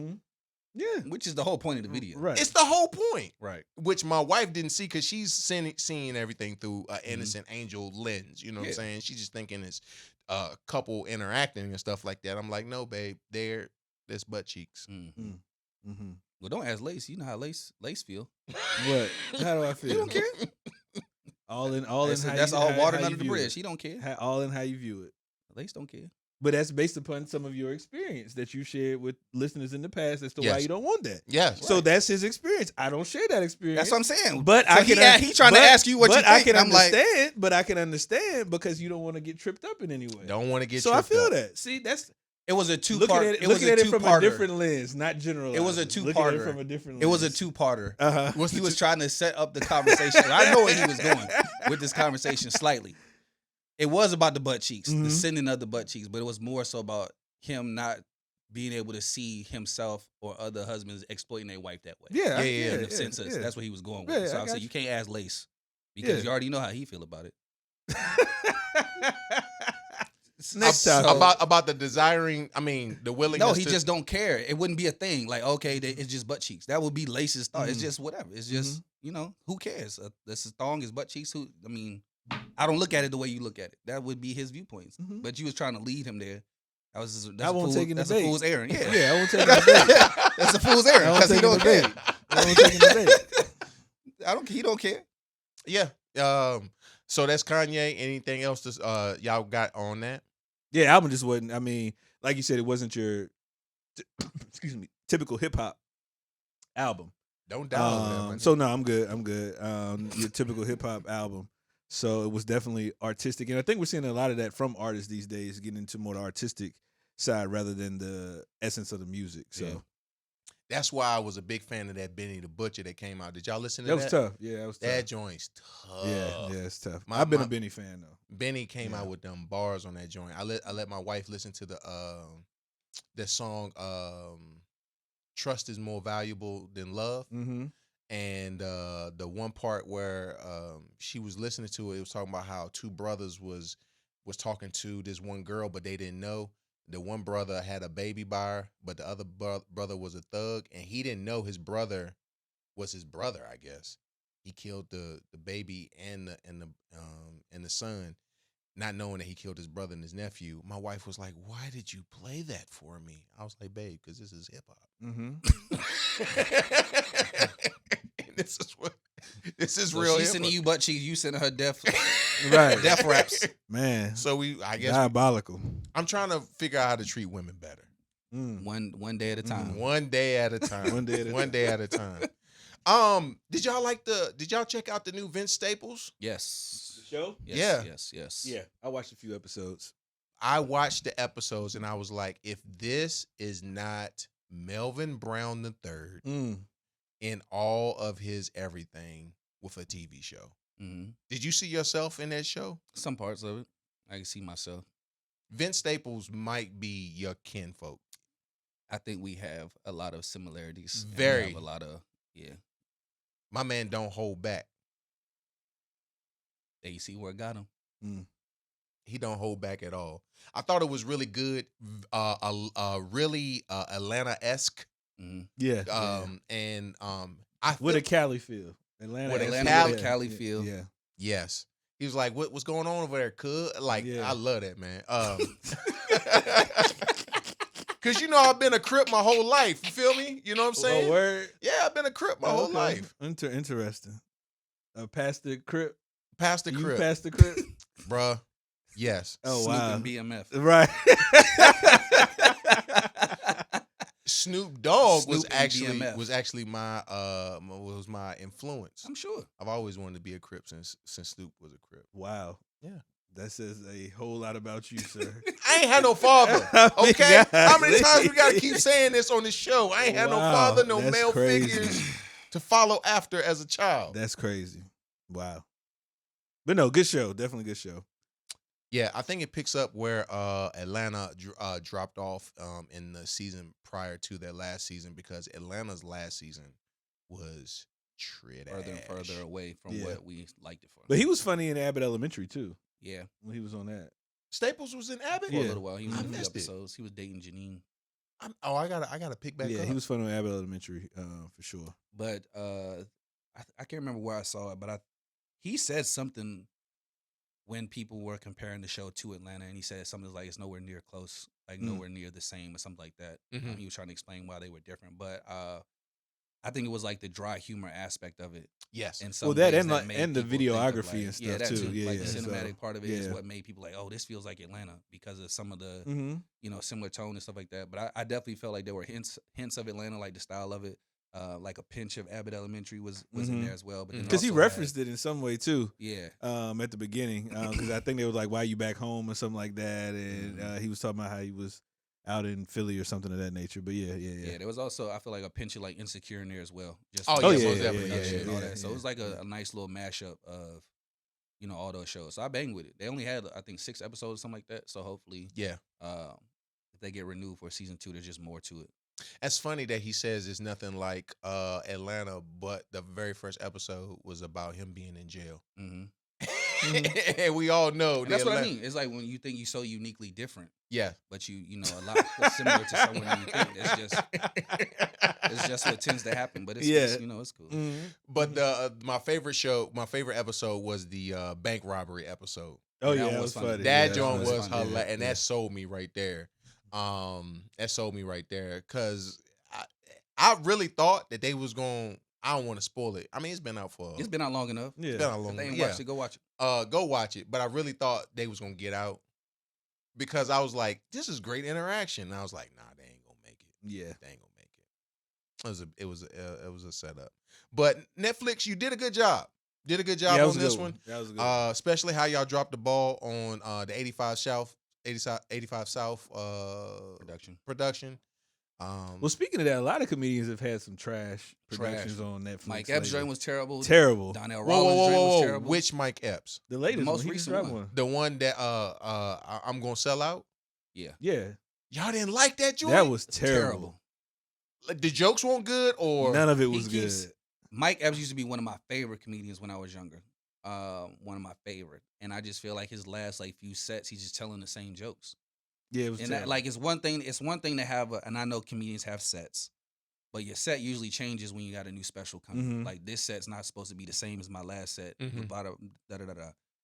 S3: Yeah. Which is the whole point of the video.
S2: Right.
S1: It's the whole point.
S3: Right.
S1: Which my wife didn't see because she's seeing everything through an innocent angel lens. You know what I'm saying? She's just thinking it's a couple interacting and stuff like that. I'm like, no, babe, there's butt cheeks.
S3: Well, don't ask Lace. You know how Lace feel.
S2: What? How do I feel?
S3: He don't care.
S2: That's
S3: all water under the bridge. He don't care.
S2: All in how you view it.
S3: Lace don't care.
S2: But that's based upon some of your experience that you shared with listeners in the past as to why you don't want that.
S1: Yes.
S2: So that's his experience. I don't share that experience.
S3: That's what I'm saying.
S2: But
S3: so he trying to ask you what you think.
S2: But I can understand because you don't want to get tripped up in any way.
S1: Don't want to get
S2: tripped up. So I feel that. See,
S3: it was a two-part.
S2: Looking at it from a different lens, not general.
S3: It was a two-parter.
S2: From a different lens.
S3: It was a two-parter. He was trying to set up the conversation. I know where he was going with this conversation slightly. It was about the butt cheeks, the sending of the butt cheeks, but it was more so about him not being able to see himself or other husbands exploiting their wife that way.
S2: Yeah.
S3: In the sense of, that's what he was going with. So I said, you can't ask Lace because you already know how he feel about it.
S2: Next time.
S1: About the desiring, the willingness.
S3: No, he just don't care. It wouldn't be a thing. Like, okay, it's just butt cheeks. That would be Lace's thought. It's just whatever. It's just, who cares? This is thong, is butt cheeks. I don't look at it the way you look at it. That would be his viewpoints. But you was trying to lead him there. That's a fool's errand. Yeah,
S2: I won't take the bait.
S3: That's a fool's errand because he don't care.
S2: I won't take the bait.
S3: He don't care.
S1: Yeah. So that's Kanye. Anything else y'all got on that?
S2: Yeah, album just wasn't. Like you said, it wasn't your typical hip hop album.
S1: Don't doubt that.
S2: So no, I'm good. Your typical hip hop album. So it was definitely artistic, and I think we're seeing a lot of that from artists these days, getting into more the artistic side rather than the essence of the music. So
S1: that's why I was a big fan of that Benny the Butcher that came out. Did y'all listen to that?
S2: That was tough. Yeah, that was tough.
S1: That joint's tough.
S2: Yeah, it's tough. I've been a Benny fan though.
S1: Benny came out with them bars on that joint. I let my wife listen to the song "Trust is More Valuable Than Love." And the one part where she was listening to it was talking about how two brothers was talking to this one girl, but they didn't know. The one brother had a baby by her, but the other brother was a thug, and he didn't know his brother was his brother. I guess he killed the baby and the son, not knowing that he killed his brother and his nephew. My wife was like, "Why did you play that for me?" I was like, "Babe, because this is hip hop." This is
S3: So
S1: real.
S3: She's sending you butt cheeks. You sending her death,
S2: Right.
S3: death raps.
S2: Man.
S1: So I guess
S2: diabolical.
S1: I'm trying to figure out how to treat women better.
S3: One day at a time.
S1: One day at a time.
S2: One day at a time.
S1: Did y'all check out the new Vince Staples?
S3: Yes.
S2: The show?
S3: Yes, yes.
S2: Yeah. I watched a few episodes.
S1: I watched the episodes and I was like, if this is not Melvin Brown III in all of his everything with a TV show.
S3: Mm-hmm.
S1: Did you see yourself in that show?
S3: Some parts of it, I can see myself.
S1: Vince Staples might be your kinfolk.
S3: I think we have a lot of similarities. and we
S1: Very.
S3: have a lot of
S1: My man don't hold back.
S3: There you see where it got him.
S1: He don't hold back at all. I thought it was really good, really Atlanta-esque.
S3: Mm-hmm.
S2: Yeah.
S1: And
S2: What did Cali feel? Atlanta.
S1: What
S3: Atlanta,
S1: Cali-
S3: Cali feel.
S2: Yeah.
S1: yes, he was like, "What's going on over there, cuz?" Like,
S2: Yeah.
S1: I love that, man. Cause I've been a Crip my whole life. You feel me? You know what I'm saying?
S2: Oh, word.
S1: Yeah, I've been a Crip my whole life.
S2: Interesting. Pastor Crip.
S1: Past the
S2: You
S1: Crip,
S2: passed the Crip?
S1: bruh. Yes.
S2: Oh,
S3: Snoop
S2: wow.
S3: and BMF.
S2: Right.
S1: Snoop Dogg
S3: Snoop
S1: was
S3: and
S1: actually
S3: BMF.
S1: my influence.
S3: I'm sure.
S1: I've always wanted to be a Crip since Snoop was a Crip.
S2: Wow.
S1: Yeah.
S2: That says a whole lot about you, sir.
S1: I ain't had no father. Okay, how many times we gotta keep saying this on the show? I ain't had no
S2: Wow,
S1: father, no
S2: that's
S1: male
S2: crazy.
S1: figures to follow after as a child.
S2: That's crazy. Wow. But no, good show. Definitely good show.
S1: Yeah, I think it picks up where Atlanta dropped off in the season prior to their last season, because Atlanta's last season was trash.
S3: Further and further away from
S2: Yeah.
S3: what we liked it for.
S2: But he was funny in Abbott Elementary too
S3: yeah.
S2: when he was on that.
S1: Staples was in Abbott.
S3: For a
S2: Yeah.
S3: little while. He was
S1: I
S3: in a few
S1: missed it.
S3: episodes. He was dating Janine.
S1: I gotta pick back
S2: Yeah,
S1: up.
S2: he was funny on Abbott Elementary for sure.
S3: But I can't remember where I saw it, but he said something when people were comparing the show to Atlanta, and he said something like it's nowhere near close, like nowhere near the same or something like that.
S1: Mhm.
S3: He was trying to explain why they were different, but I think it was like the dry humor aspect of it.
S1: Yes.
S3: And some
S2: Well, that
S3: ways
S2: and
S3: made
S2: the
S3: people think of,
S2: videography and
S3: yeah,
S2: stuff
S3: that
S2: too. Yeah,
S3: like
S2: yeah.
S3: the cinematic
S2: So,
S3: part of it is
S2: yeah.
S3: what made people like, oh, this feels like Atlanta because of some of the
S2: Mm-hmm.
S3: similar tone and stuff like that. But I definitely felt like there were hints of Atlanta, like the style of it. Like a pinch of Abbott Elementary was in there as well. But
S2: Because he referenced it in some way too.
S3: Yeah.
S2: At the beginning, because I think they was like, "Why you back home?" or something like that, and he was talking about how he was out in Philly or something of that nature. But yeah.
S3: There was also, I feel like, a pinch of like Insecure in there as well. Just
S1: Oh,
S3: like,
S1: yeah, most
S3: the
S1: definitely.
S3: production and all
S2: Yeah,
S3: that. So
S2: yeah.
S3: it was like a nice little mashup of all those shows. So I banged with it. They only had, I think, 6 episodes or something like that. So hopefully,
S1: Yeah.
S3: if they get renewed for season 2, there's just more to it.
S1: That's funny that he says it's nothing like Atlanta, but the very first episode was about him being in jail.
S3: Mm-hmm.
S1: And we all know
S3: And that's what I
S1: Atlanta-
S3: mean. It's like when you think you're so uniquely different,
S1: Yeah.
S3: but you a lot similar to someone you think. It's just what tends to happen. But it's it's cool.
S1: But my favorite episode was the bank robbery episode.
S2: Oh
S3: That
S2: yeah,
S3: one
S2: that
S3: was
S2: was
S3: funny.
S2: funny.
S1: That
S2: Yeah,
S1: joint
S2: was
S1: was
S2: funny.
S1: hilarious,
S2: Yeah,
S1: and that sold me right there. That sold me right there, because I really thought that they was going. I don't want to spoil it. I mean, it's been out for.
S3: It's been out long enough.
S2: yeah.
S1: It's been out
S3: If
S1: long.
S3: they ain't
S1: Yeah.
S3: watched it, go watch it.
S1: Go watch it. But I really thought they was gonna get out, because I was like, this is great interaction. And I was like, nah, they ain't gonna make it.
S2: Yeah.
S1: They ain't gonna make it. It was a setup. But Netflix, you did a good job. Did a good job
S2: Yeah, that was
S1: on
S2: a
S1: this
S2: good
S1: one.
S2: That was a good one.
S1: Especially how y'all dropped the ball on the 85 South production.
S2: Well, speaking of that, a lot of comedians have had some trash productions on Netflix.
S3: Mike Epps'
S2: lately.
S3: joint was terrible.
S2: terrible.
S3: Donnell
S1: Whoa,
S3: Rollins' joint was terrible.
S1: Which Mike Epps?
S2: The latest,
S3: most
S2: one. He
S3: recent
S2: dropped
S3: one.
S1: The one that I'm gonna sell out.
S3: Yeah.
S2: Yeah,
S1: Y'all didn't like that joint?
S2: that was
S3: Terrible.
S2: terrible.
S1: Like, the jokes weren't good, or
S2: None of it was
S3: He keeps-
S2: good.
S3: Mike Epps used to be one of my favorite comedians when I was younger. One of my favorite, and I just feel like his last like few sets, he's just telling the same jokes.
S2: Yeah, it was
S3: And
S2: terrible.
S3: that, like it's one thing. It's one thing to have, and I know comedians have sets, but your set usually changes when you got a new special coming.
S2: Mhm.
S3: Like this set's not supposed to be the same as my last set.
S1: Mhm.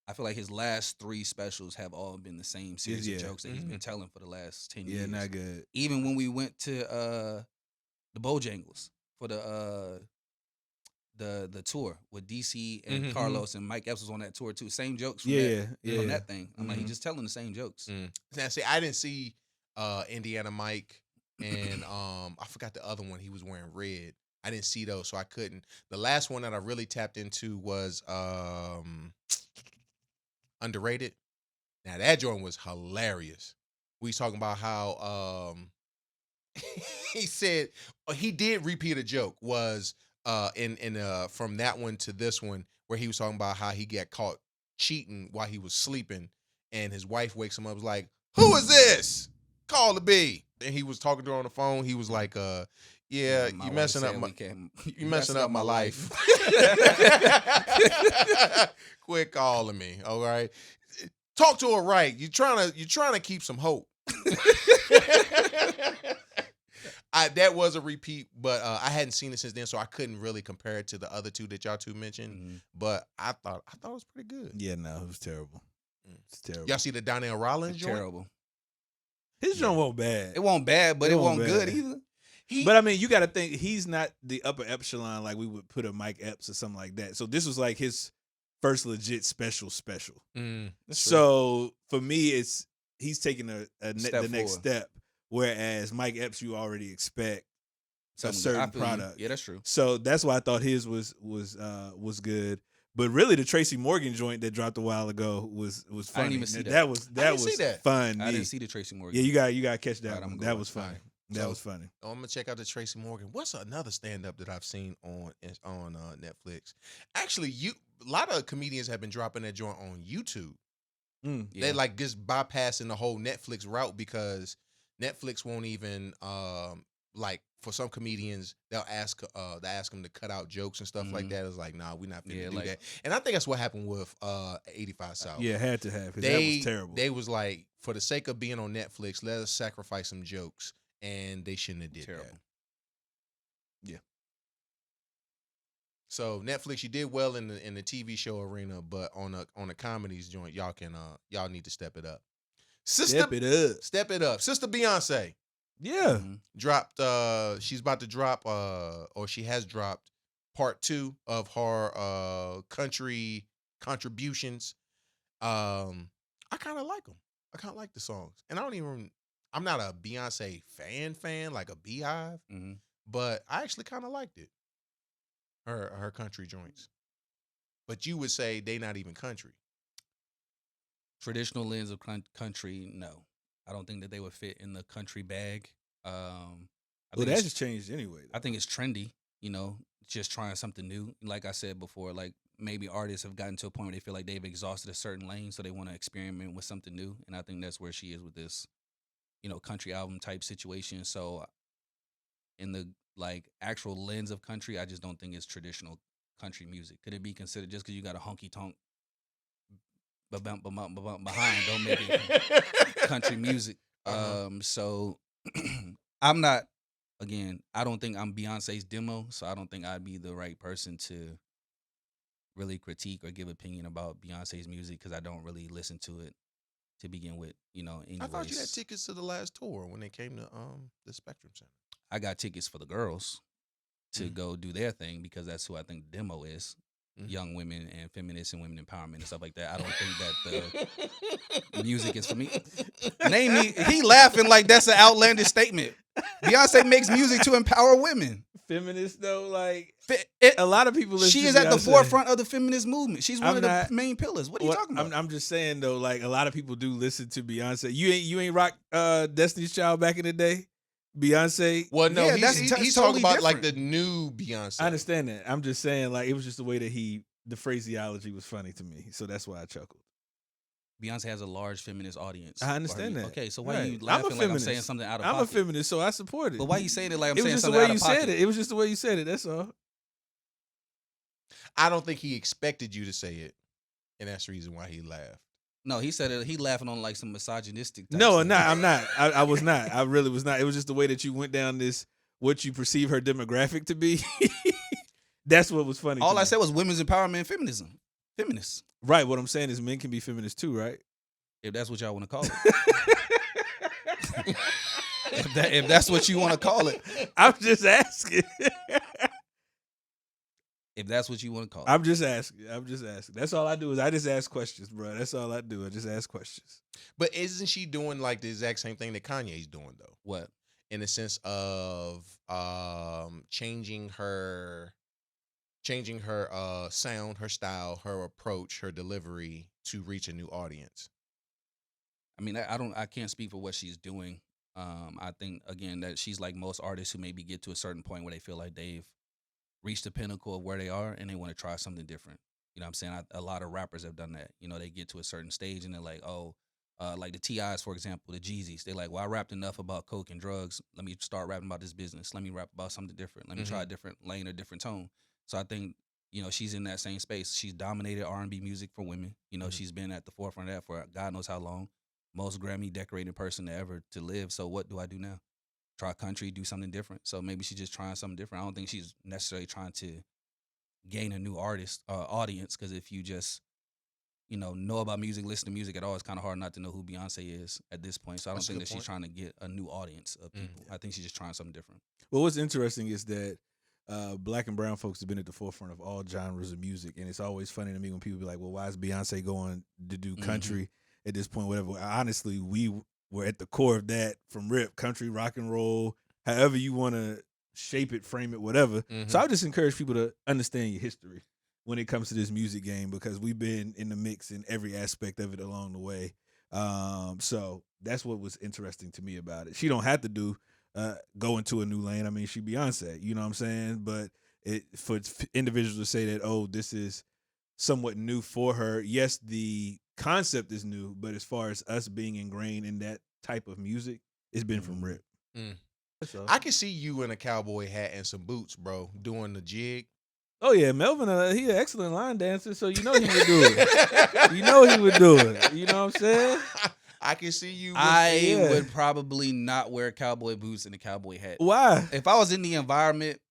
S3: I feel like his last 3 specials have all been the same series
S2: Yeah.
S3: of jokes that he's been telling for the last 10
S2: Yeah,
S3: years.
S2: not good.
S3: Even when we went to the Bojangles for the tour with DC and
S1: Mhm,
S3: Carlos and Mike Epps was on that tour too. Same jokes from
S2: Yeah,
S3: that,
S2: yeah.
S3: from that thing. I'm like,
S2: Mhm.
S3: he's just telling the same jokes.
S1: Now, see, I didn't see Indiana Mike and I forgot the other one. He was wearing red. I didn't see those, so I couldn't. The last one that I really tapped into was Underrated. Now that joint was hilarious. We was talking about how he said he did repeat a joke was in from that one to this one where he was talking about how he got caught cheating while he was sleeping and his wife wakes him up was like, "Who is this? Call the B." And he was talking to her on the phone. He was like, yeah,
S3: My
S1: you
S3: wife
S1: messing up
S3: said
S1: my
S3: we can't-
S1: you messing up my life. Quit calling me, all right? Talk to her right. You're trying to keep some hope. That was a repeat, but I hadn't seen it since then, so I couldn't really compare it to the other 2 that y'all 2 mentioned.
S3: Mhm.
S1: But I thought it was pretty good.
S2: Yeah, no, it was terrible. It's terrible.
S1: Y'all see the Donnell Rollins
S3: It's
S1: joint?
S3: terrible.
S2: His joint wasn't bad.
S3: It wasn't bad, but
S2: It
S3: it
S2: wasn't
S3: wasn't good
S2: bad.
S3: either.
S2: But I mean, you got to think he's not the upper epsilon like we would put a Mike Epps or something like that. So this was like his first legit special. So for me, he's taking the next step. Whereas Mike Epps, you already expect a certain product.
S3: Yeah, that's true.
S2: So that's why I thought his was good. But really, the Tracy Morgan joint that dropped a while ago was funny.
S3: I didn't even see that.
S2: That was
S1: see that.
S2: fun.
S3: I didn't see the Tracy Morgan.
S2: Yeah, you got to catch that
S3: All right,
S2: one.
S3: I'm
S2: That
S3: going.
S2: was funny.
S1: Alright.
S2: That
S1: So-
S2: was funny.
S1: Oh, I'm gonna check out the Tracy Morgan. What's another stand up that I've seen on Netflix? Actually, a lot of comedians have been dropping that joint on YouTube.
S2: Mm.
S3: Yeah.
S1: They like just bypassing the whole Netflix route because Netflix won't even like for some comedians they'll ask them to cut out jokes and stuff like that. It's like, nah, we're not finna do that. And I think that's what happened with 85 South.
S2: Yeah, had to have. 'Cause that was terrible.
S1: They was like, for the sake of being on Netflix, let us sacrifice some jokes, and they shouldn't have did
S3: Terrible.
S1: that. Yeah. So Netflix, you did well in the TV show arena, but on the comedies joint, y'all need to step it up.
S2: Step it up.
S1: Sister Beyonce
S2: Yeah.
S3: Mhm.
S1: dropped. She's about to drop. Or she has dropped part 2 of her country contributions. I kind of like them. I kind of like the songs, and I'm not a Beyonce fan like a Beehive,
S3: Mhm.
S1: but I actually kind of liked it. Her country joints, but you would say they not even country.
S3: Traditional lens of country, no. I don't think that they would fit in the country bag. I
S2: Well,
S3: think
S2: that
S3: it's-
S2: just changed anyway.
S3: I think it's trendy, just trying something new. Like I said before, like maybe artists have gotten to a point where they feel like they've exhausted a certain lane, so they want to experiment with something new. And I think that's where she is with this, country album type situation. So in the like actual lens of country, I just don't think it's traditional country music. Could it be considered just because you got a honky tonk behind? Don't make it country music. So I'm not. Again, I don't think I'm Beyonce's demo, so I don't think I'd be the right person to really critique or give opinion about Beyonce's music because I don't really listen to it to begin with. Anyways.
S1: I thought you had tickets to the last tour when they came to the Spectrum Center.
S3: I got tickets for the girls to go do their thing because that's who I think the demo is. Young women and feminists and women empowerment and stuff like that. I don't think that the music is for me. Name me. He laughing like that's an outlandish statement. Beyonce makes music to empower women.
S2: Feminist though, like
S3: It,
S2: a lot of people. Listen
S3: she
S2: to
S3: is at the
S2: Beyonce.
S3: forefront of the feminist movement. She's one
S2: I'm
S3: of the
S2: not-
S3: main pillars. What are you talking about?
S2: I'm just saying though, like a lot of people do listen to Beyonce. You ain't rock Destiny's Child back in the day. Beyonce.
S1: Well, no,
S3: Yeah,
S1: he's
S3: that's
S1: talking
S3: totally
S1: about like
S3: different.
S1: the new Beyonce.
S2: I understand that. I'm just saying, like it was just the way that the phraseology was funny to me, so that's why I chuckled.
S3: Beyonce has a large feminist audience.
S2: I understand that.
S3: Okay, so why are
S2: Right.
S3: you
S2: I'm a
S3: laughing like I'm
S2: feminist.
S3: saying something out of
S2: I'm
S3: pocket?
S2: a feminist, so I support it.
S3: But why you saying it like I'm
S2: it was
S3: saying
S2: just the
S3: something
S2: way
S3: out
S2: you
S3: of pocket?
S2: said it. It was just the way you said it. That's all.
S1: I don't think he expected you to say it, and that's the reason why he laughed.
S3: No, he said it. He laughing on like some misogynistic. Type
S2: No,
S3: stuff.
S2: no, I'm not. I was not. I really was not. It was just the way that you went down this, what you perceive her demographic to be. That's what was funny.
S3: All
S2: to
S3: I
S2: me.
S3: said was women's empowerment and feminism. Feminists.
S2: Right. What I'm saying is men can be feminists too, right?
S3: If that's what y'all want to call it. if that's what you want to call it.
S2: I'm just asking.
S3: If that's what you want to call it.
S2: I'm just asking. That's all I do is I just ask questions, bro. That's all I do. I just ask questions.
S1: But isn't she doing like the exact same thing that Kanye's doing though?
S3: What?
S1: In the sense of changing her sound, her style, her approach, her delivery to reach a new audience.
S3: I mean, I can't speak for what she's doing. I think again that she's like most artists who maybe get to a certain point where they feel like they've reached the pinnacle of where they are and they want to try something different. You know what I'm saying? A lot of rappers have done that. You know, they get to a certain stage and they're like, oh, like the T.I.s, for example, the Jeezys. They're like, well, I rapped enough about coke and drugs. Let me start rapping about this business. Let me rap about something different. Let me try a different lane or different tone. So I think, you know, she's in that same space. She's dominated R&B music for women. You know, she's been at the forefront of that for God knows how long. Most Grammy-decorated person ever to live. So what do I do now? Try country, do something different. So maybe she's just trying something different. I don't think she's necessarily trying to gain a new audience, because if you just, you know about music, listen to music at all, it's kind of hard not to know who Beyonce is at this point. So I don't think that she's trying to get a new audience of people. I think she's just trying something different.
S2: Well, what's interesting is that black and brown folks have been at the forefront of all genres of music, and it's always funny to me when people be like, well, why is Beyonce going to do country at this point, whatever. Honestly, we were at the core of that from rip, country, rock and roll, however you want to shape it, frame it, whatever. So I would just encourage people to understand your history when it comes to this music game, because we've been in the mix in every aspect of it along the way. So that's what was interesting to me about it. She don't have to go into a new lane. I mean, she Beyonce, you know what I'm saying? But for individuals to say that, oh, this is somewhat new for her, yes, the concept is new, but as far as us being ingrained in that type of music, it's been from rip. So.
S1: I can see you in a cowboy hat and some boots, bro, doing the jig.
S2: Oh yeah, Melvin, he an excellent line dancer, so you know he would do it. You know he would do it. You know what I'm saying?
S1: I can see you.
S3: I would probably not wear cowboy boots and a cowboy hat.
S2: Why?
S3: If I was in the environment,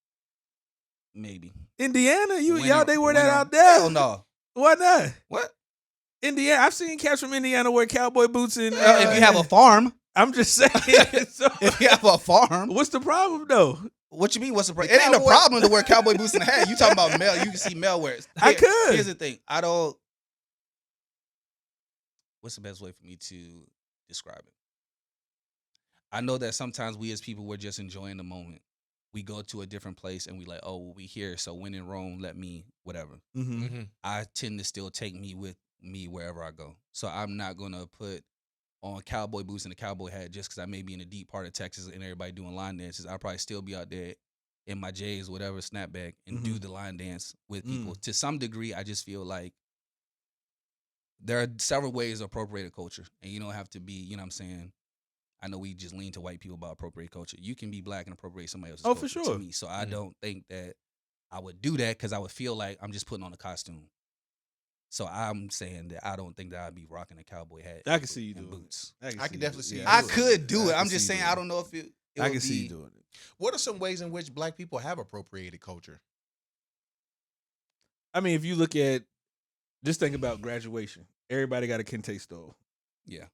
S3: maybe.
S2: Indiana, y'all they wear that out there?
S3: Hell no.
S2: Why not?
S3: What?
S2: Indiana, I've seen cats from Indiana wear cowboy boots in.
S3: If you have a farm.
S2: I'm just saying. So,
S3: if you have a farm.
S2: What's the problem though?
S3: What you mean? What's the problem? It ain't a problem to wear cowboy boots and a hat. You talking about Mel? You can see Mel wear it.
S2: I could.
S3: Here's the thing. I don't. What's the best way for me to describe it? I know that sometimes we as people, we're just enjoying the moment. We go to a different place and we like, oh, well, we here. So when in Rome, let me whatever. I tend to still take me with me wherever I go. So I'm not gonna put on cowboy boots and a cowboy hat just because I may be in a deep part of Texas and everybody doing line dances. I'll probably still be out there in my J's, whatever, snapback, and do the line dance with people. To some degree, I just feel like there are several ways to appropriate culture, and you don't have to be, you know what I'm saying? I know we just lean to white people about appropriate culture. You can be black and appropriate somebody else's culture
S2: for sure.
S3: to me. So I don't think that I would do that because I would feel like I'm just putting on a costume. So I'm saying that I don't think that I'd be rocking a cowboy hat.
S2: I can see you doing
S3: boots.
S2: I
S1: can definitely see.
S3: I could do it. I'm just saying I don't know if it
S2: I can see you doing it.
S1: What are some ways in which black people have appropriated culture?
S2: I mean, if you look at, just think about graduation. Everybody got a kente stole.
S3: Yeah.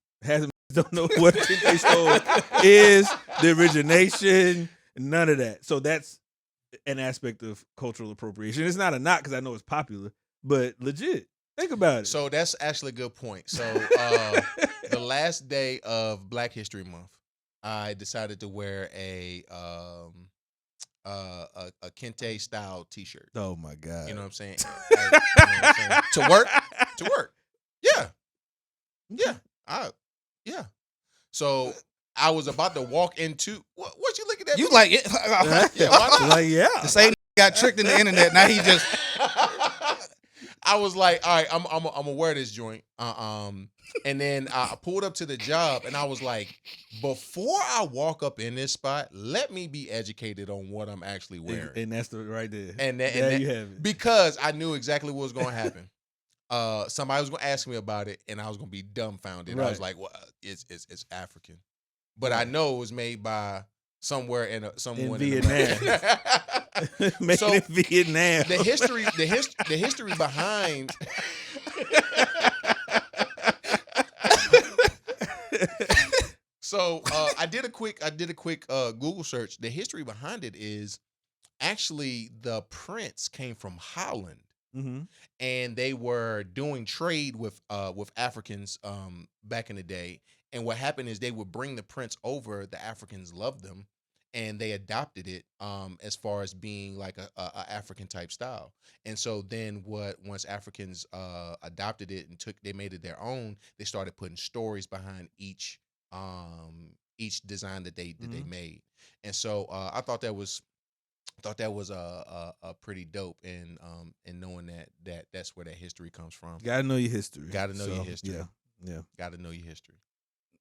S2: Don't know what a kente stole is, the origination, none of that. So that's an aspect of cultural appropriation. It's not a knock because I know it's popular, but legit. Think about it.
S1: So that's actually a good point. So the last day of Black History Month, I decided to wear a kente style T-shirt.
S2: Oh my God!
S1: You know what I'm saying? To work. Yeah. So I was about to walk into what you looking at?
S3: You like it?
S1: Yeah, why not?
S2: Like, yeah.
S3: The same got tricked in the internet. Now he just.
S1: I was like, all right, I'm gonna wear this joint. And then I pulled up to the job, and I was like, before I walk up in this spot, let me be educated on what I'm actually wearing.
S2: And that's the right there.
S1: And
S2: there you have it.
S1: Because I knew exactly what was going to happen. Somebody was going to ask me about it, and I was going to be dumbfounded. Right. I was like, "Well, it's African," but I know it was made by someone in
S2: Vietnam. Made in Vietnam.
S1: The history behind. So I did a quick Google search. The history behind it is actually the prince came from Holland.
S2: Mm-hmm.
S1: And they were doing trade with Africans back in the day. And what happened is they would bring the prince over. The Africans loved them, and they adopted it as far as being like a African type style. And so then once Africans adopted it and they made it their own, they started putting stories behind each design that they made. And so I thought that was a pretty dope, and knowing that's where that history comes from.
S2: Gotta know your history.
S1: Gotta know your history.
S2: Yeah.
S1: Gotta know your history.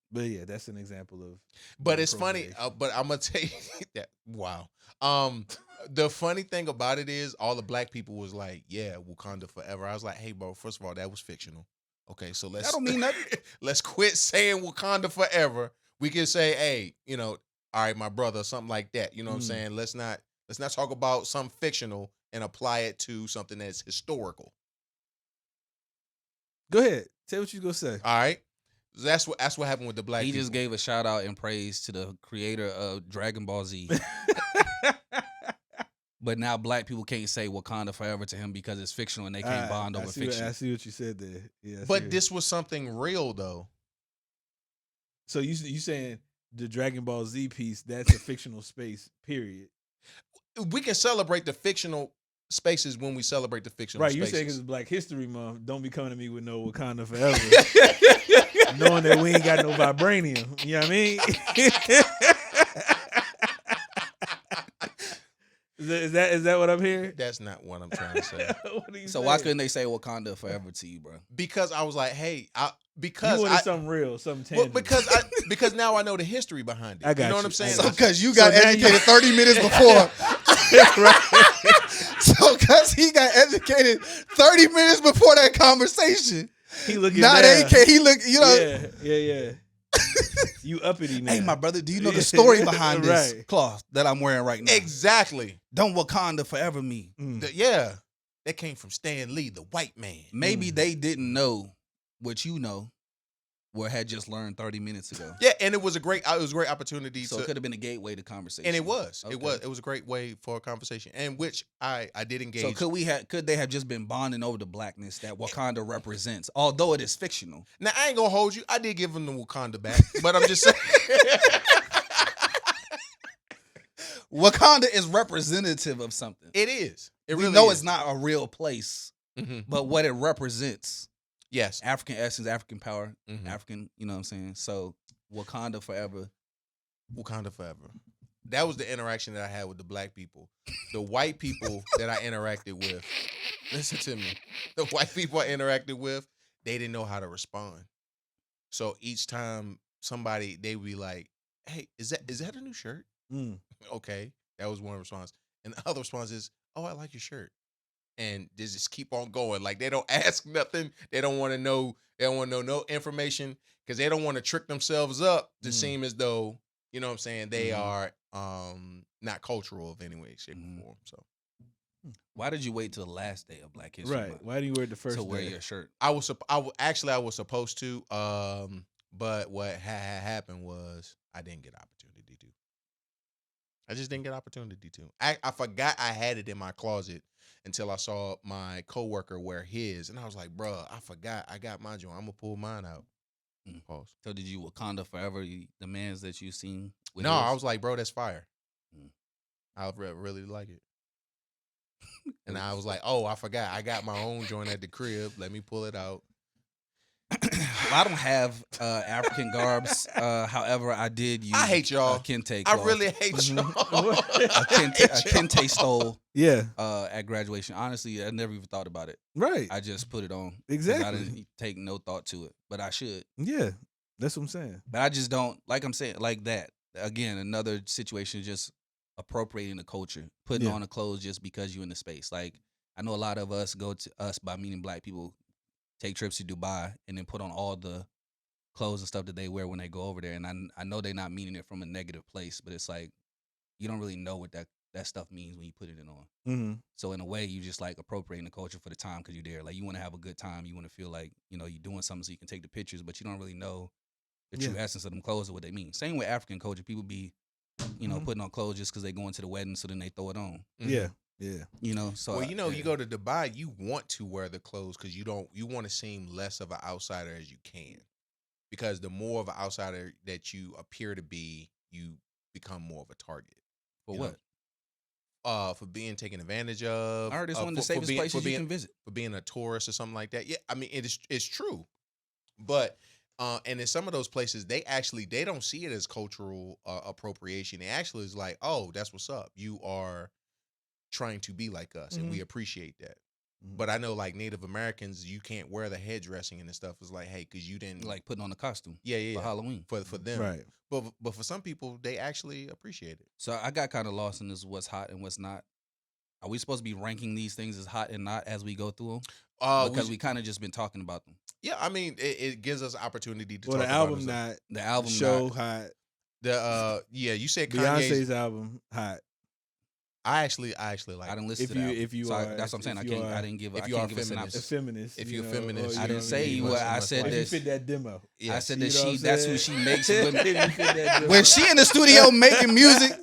S2: But yeah, that's an example of.
S1: But it's funny. But I'm gonna tell you that. Wow. The funny thing about it is, all the black people was like, "Yeah, Wakanda forever." I was like, "Hey, bro. First of all, that was fictional. Okay, so let's.
S3: I don't mean nothing.
S1: Let's quit saying Wakanda forever. We can say, hey, all right, my brother, something like that. You know what I'm saying? Let's not talk about something fictional and apply it to something that's historical.
S2: Go ahead. Say what you gonna say.
S1: All right. That's what happened with the black people.
S3: He just gave a shout out and praise to the creator of Dragon Ball Z. But now black people can't say Wakanda forever to him because it's fictional and they can't bond over fiction.
S2: I see what you said there. Yeah,
S1: but this was something real though.
S2: So you saying the Dragon Ball Z piece, that's a fictional space, period.
S1: We can celebrate the fictional spaces when we celebrate the fictional spaces.
S2: Right, you saying because it's Black History Month, don't be coming to me with no Wakanda forever. Knowing that we ain't got no vibranium. You know what I mean? Is that what I'm hearing?
S1: That's not what I'm trying to say.
S3: So why couldn't they say Wakanda forever to you, bro?
S1: Because I was like, hey,
S2: you wanted something real, something tangible.
S1: Well, because now I know the history behind it.
S2: I got
S1: you know what I'm saying?
S3: So because you got educated 30 minutes before. So because he got educated 30 minutes before that conversation.
S2: He looking
S3: not
S2: down.
S3: AK. He look,
S2: Yeah. You uppity now.
S3: Hey, my brother, do you know the story behind this
S2: Right.
S3: cloth that I'm wearing right now?
S1: Exactly.
S3: Don't Wakanda forever me.
S1: That came from Stan Lee, the white man.
S3: Maybe they didn't know what you know, or had just learned 30 minutes ago.
S1: Yeah, and it was a great opportunity.
S3: So it could have been a gateway to conversation.
S1: And it was.
S3: Okay.
S1: It was a great way for a conversation, and which I did engage.
S3: So could they have just been bonding over the blackness that Wakanda represents, although it is fictional?
S1: Now I ain't gonna hold you. I did give them the Wakanda back, but I'm just saying.
S3: Wakanda is representative of something.
S1: It is.
S3: We know it's not a real place, but what it represents.
S1: Yes.
S3: African essence, African power, African, you know what I'm saying? So Wakanda forever.
S1: Wakanda forever. That was the interaction that I had with the black people. The white people that I interacted with, listen to me. The white people I interacted with, they didn't know how to respond. So each time they would be like, hey, is that a new shirt? Okay. That was one response. And the other response is, oh, I like your shirt. And they just keep on going. Like they don't ask nothing. They don't want to know. They don't want to know no information because they don't want to trick themselves up to seem as though, you know what I'm saying, they are not cultural of any way, shape, or form. So
S3: why did you wait till the last day of Black History Month?
S2: Right. Why didn't you wear it the first
S3: to
S2: day?
S3: wear your shirt?
S1: I was supposed to, but what had happened was I didn't get opportunity to. I just didn't get opportunity to. I forgot I had it in my closet until I saw my coworker wear his, and I was like, "Bruh, I forgot I got my joint. I'm gonna pull mine out." Pause.
S3: So did you Wakanda forever? The mans that you seen? With
S1: No,
S3: his?
S1: I was like, "Bro, that's fire." I really like it, and I was like, "Oh, I forgot I got my own joint at the crib. Let me pull it out."
S3: I don't have African garbs. However, I did use.
S1: I hate y'all.
S3: A kente
S1: I
S3: cloth.
S1: really hate y'all.
S3: a kente stole
S2: Yeah.
S3: at graduation. Honestly, I never even thought about it.
S2: Right.
S3: I just put it on. 'Cause
S2: Exactly.
S3: I didn't take no thought to it, but I should.
S2: Yeah. That's what I'm saying.
S3: But I just don't, like I'm saying, like that. Again, another situation, just appropriating the culture, putting on the clothes just because you're in the space. Like, I know a lot of us go to us by meaning black people, take trips to Dubai and then put on all the clothes and stuff that they wear when they go over there. And I know they're not meaning it from a negative place, but it's like, you don't really know what that stuff means when you put it on.
S2: Mm-hmm.
S3: So in a way, you just like appropriating the culture for the time because you're there. Like, you want to have a good time. You want to feel like, you know, you're doing something so you can take the pictures, but you don't really know the true essence of them clothes or what they mean. Same with African culture. People be, you know, putting on clothes just because they go into the wedding, so then they throw it on.
S2: Yeah. Yeah.
S3: You know, so
S1: Well, you know, you go to Dubai, you want to wear the clothes because you want to seem less of an outsider as you can. Because the more of an outsider that you appear to be, you become more of a target.
S3: For
S1: you
S3: what?
S1: Know? For being taken advantage of.
S3: I heard it's one of the safest places you can visit.
S1: For being a tourist or something like that. Yeah, I mean, it's true. But and in some of those places, they don't see it as cultural appropriation. It actually is like, oh, that's what's up. You are trying to be like us, and we appreciate that. But I know, like, Native Americans, you can't wear the headdressing and stuff. It's like, hey, because you didn't
S3: Like putting on a costume.
S1: Yeah,
S3: for Halloween.
S1: for them,
S2: Right.
S1: But for some people, they actually appreciate it.
S3: So I got kind of lost in this what's hot and what's not. Are we supposed to be ranking these things as hot and not as we go through them? Because we kind of just been talking about them.
S1: Yeah, I mean, it gives us opportunity to
S2: Well,
S1: talk
S2: the
S1: about
S2: album
S1: them.
S2: not.
S3: The album
S2: Show
S3: not.
S2: hot.
S1: The you said Kanye's.
S2: Beyonce's album hot.
S1: I actually like.
S3: I didn't listen
S2: If
S3: to
S2: you-
S3: that.
S2: if you
S3: so
S2: are-
S3: that's what I'm saying.
S2: if
S3: I
S2: you
S3: can't.
S2: are-
S3: I didn't give.
S1: if
S3: I
S1: you
S3: can't
S1: are
S3: give a
S1: feminist.
S2: A
S3: synopsis.
S2: feminist.
S1: If you're a
S2: know,
S1: feminist,
S2: or,
S3: I
S2: you
S3: didn't
S2: know
S3: say
S2: what I mean?
S3: you. I said
S2: If you
S3: this.
S2: fit that demo.
S3: I said that
S2: You know what I'm
S3: that's who
S2: saying?
S3: she makes.
S2: If you fit that demo.
S3: When she in the studio making music,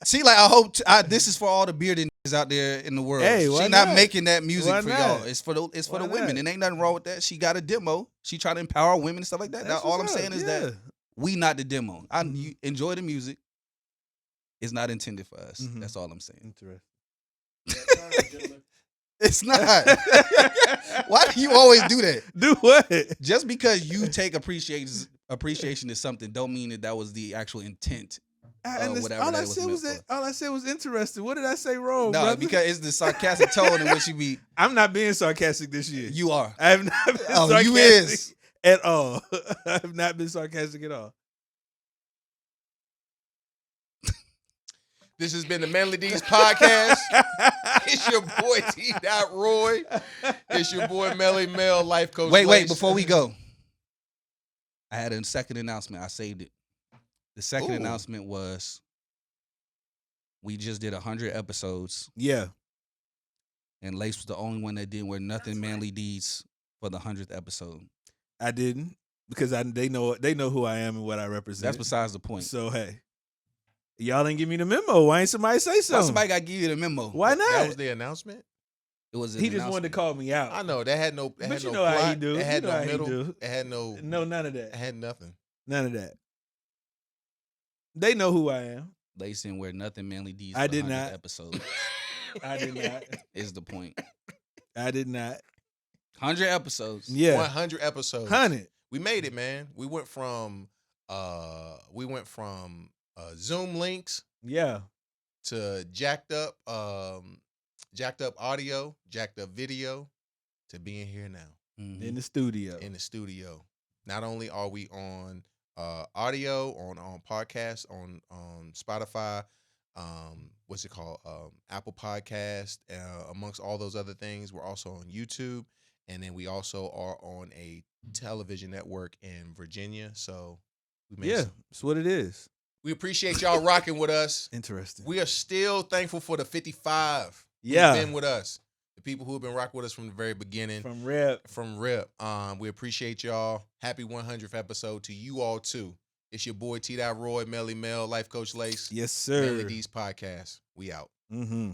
S3: she like, I hope this is for all the bearded niggas out there in the world.
S2: Hey,
S3: She
S2: why
S3: not
S2: not?
S3: making that music
S2: Why
S3: for
S2: not?
S3: y'all. It's for the
S2: Why
S3: women.
S2: not?
S3: And ain't nothing wrong with that. She got a demo. She trying to empower women and stuff like that.
S2: That's
S3: All I'm
S2: what's up,
S3: saying is
S2: yeah.
S3: that we not the demo. You enjoy the music. It's not intended for us.
S2: Mhm.
S3: That's all I'm saying.
S2: Interesting.
S3: It's not. Why do you always do that?
S2: Do what?
S3: Just because you take appreciation is something, don't mean that was the actual intent. Whatever
S2: all
S3: that
S2: I
S3: was
S2: said
S3: meant
S2: was
S3: for.
S2: that. All I said was interesting. What did I say wrong?
S3: No,
S2: brother?
S3: because it's the sarcastic tone in which you be.
S2: I'm not being sarcastic this year.
S3: You are.
S2: I have not been
S3: Oh,
S2: sarcastic
S3: you is.
S2: at all. I have not been sarcastic at all.
S1: This has been the Manly D's podcast. It's your boy T. Roy. It's your boy Melly Mel, life coach.
S3: Wait,
S1: Lace.
S3: before we go. I had a second announcement. I saved it. The second
S1: Ooh.
S3: announcement was we just did 100 episodes,
S2: Yeah.
S3: and Lace was the only one that didn't wear nothing Manly D's for the 100th episode.
S2: I didn't because they know who I am and what I represent.
S3: That's besides the point.
S2: So hey, y'all didn't give me the memo. Why ain't somebody say
S3: Why
S2: something?
S3: somebody got to give you the memo?
S2: Why not?
S1: That was the announcement.
S3: It was.
S2: He just wanted to call me out.
S1: I know that had no. That
S2: But
S1: had
S2: you
S1: no
S2: know how he
S1: plot.
S2: do.
S1: It had
S2: You know
S1: no
S2: how he
S1: middle.
S2: do.
S1: It had no.
S2: No, none of
S1: It
S2: that.
S1: had nothing.
S2: None of that. They know who I am.
S3: Lace didn't wear nothing Manly D's.
S2: I
S3: for the
S2: did
S3: 100th
S2: not.
S3: Episode
S2: I did not.
S3: is the point.
S2: I did not.
S3: 100 episodes.
S2: Yeah.
S1: 100 episodes.
S2: 100.
S1: We made it, man. We went from Zoom links
S2: Yeah.
S1: to jacked up audio, jacked up video, to being here now
S3: Mhm.
S2: In the studio.
S1: in the studio. Not only are we on audio, on podcasts, on Spotify, what's it called? Apple Podcast, amongst all those other things. We're also on YouTube, and then we also are on a television network in Virginia. So we made
S2: Yeah.
S1: some.
S2: That's what it is.
S1: We appreciate y'all rocking with us.
S2: Interesting.
S1: We are still thankful for the 55
S2: Yeah.
S1: who've been with us. The people who have been rocking with us from the very beginning.
S2: From Rep.
S1: From RIP. We appreciate y'all. Happy 100th episode to you all too. It's your boy T. Roy, Melly Mel, Life Coach Lace.
S2: Yes, sir.
S1: Manly D's podcast. We out.
S2: Mm-hmm.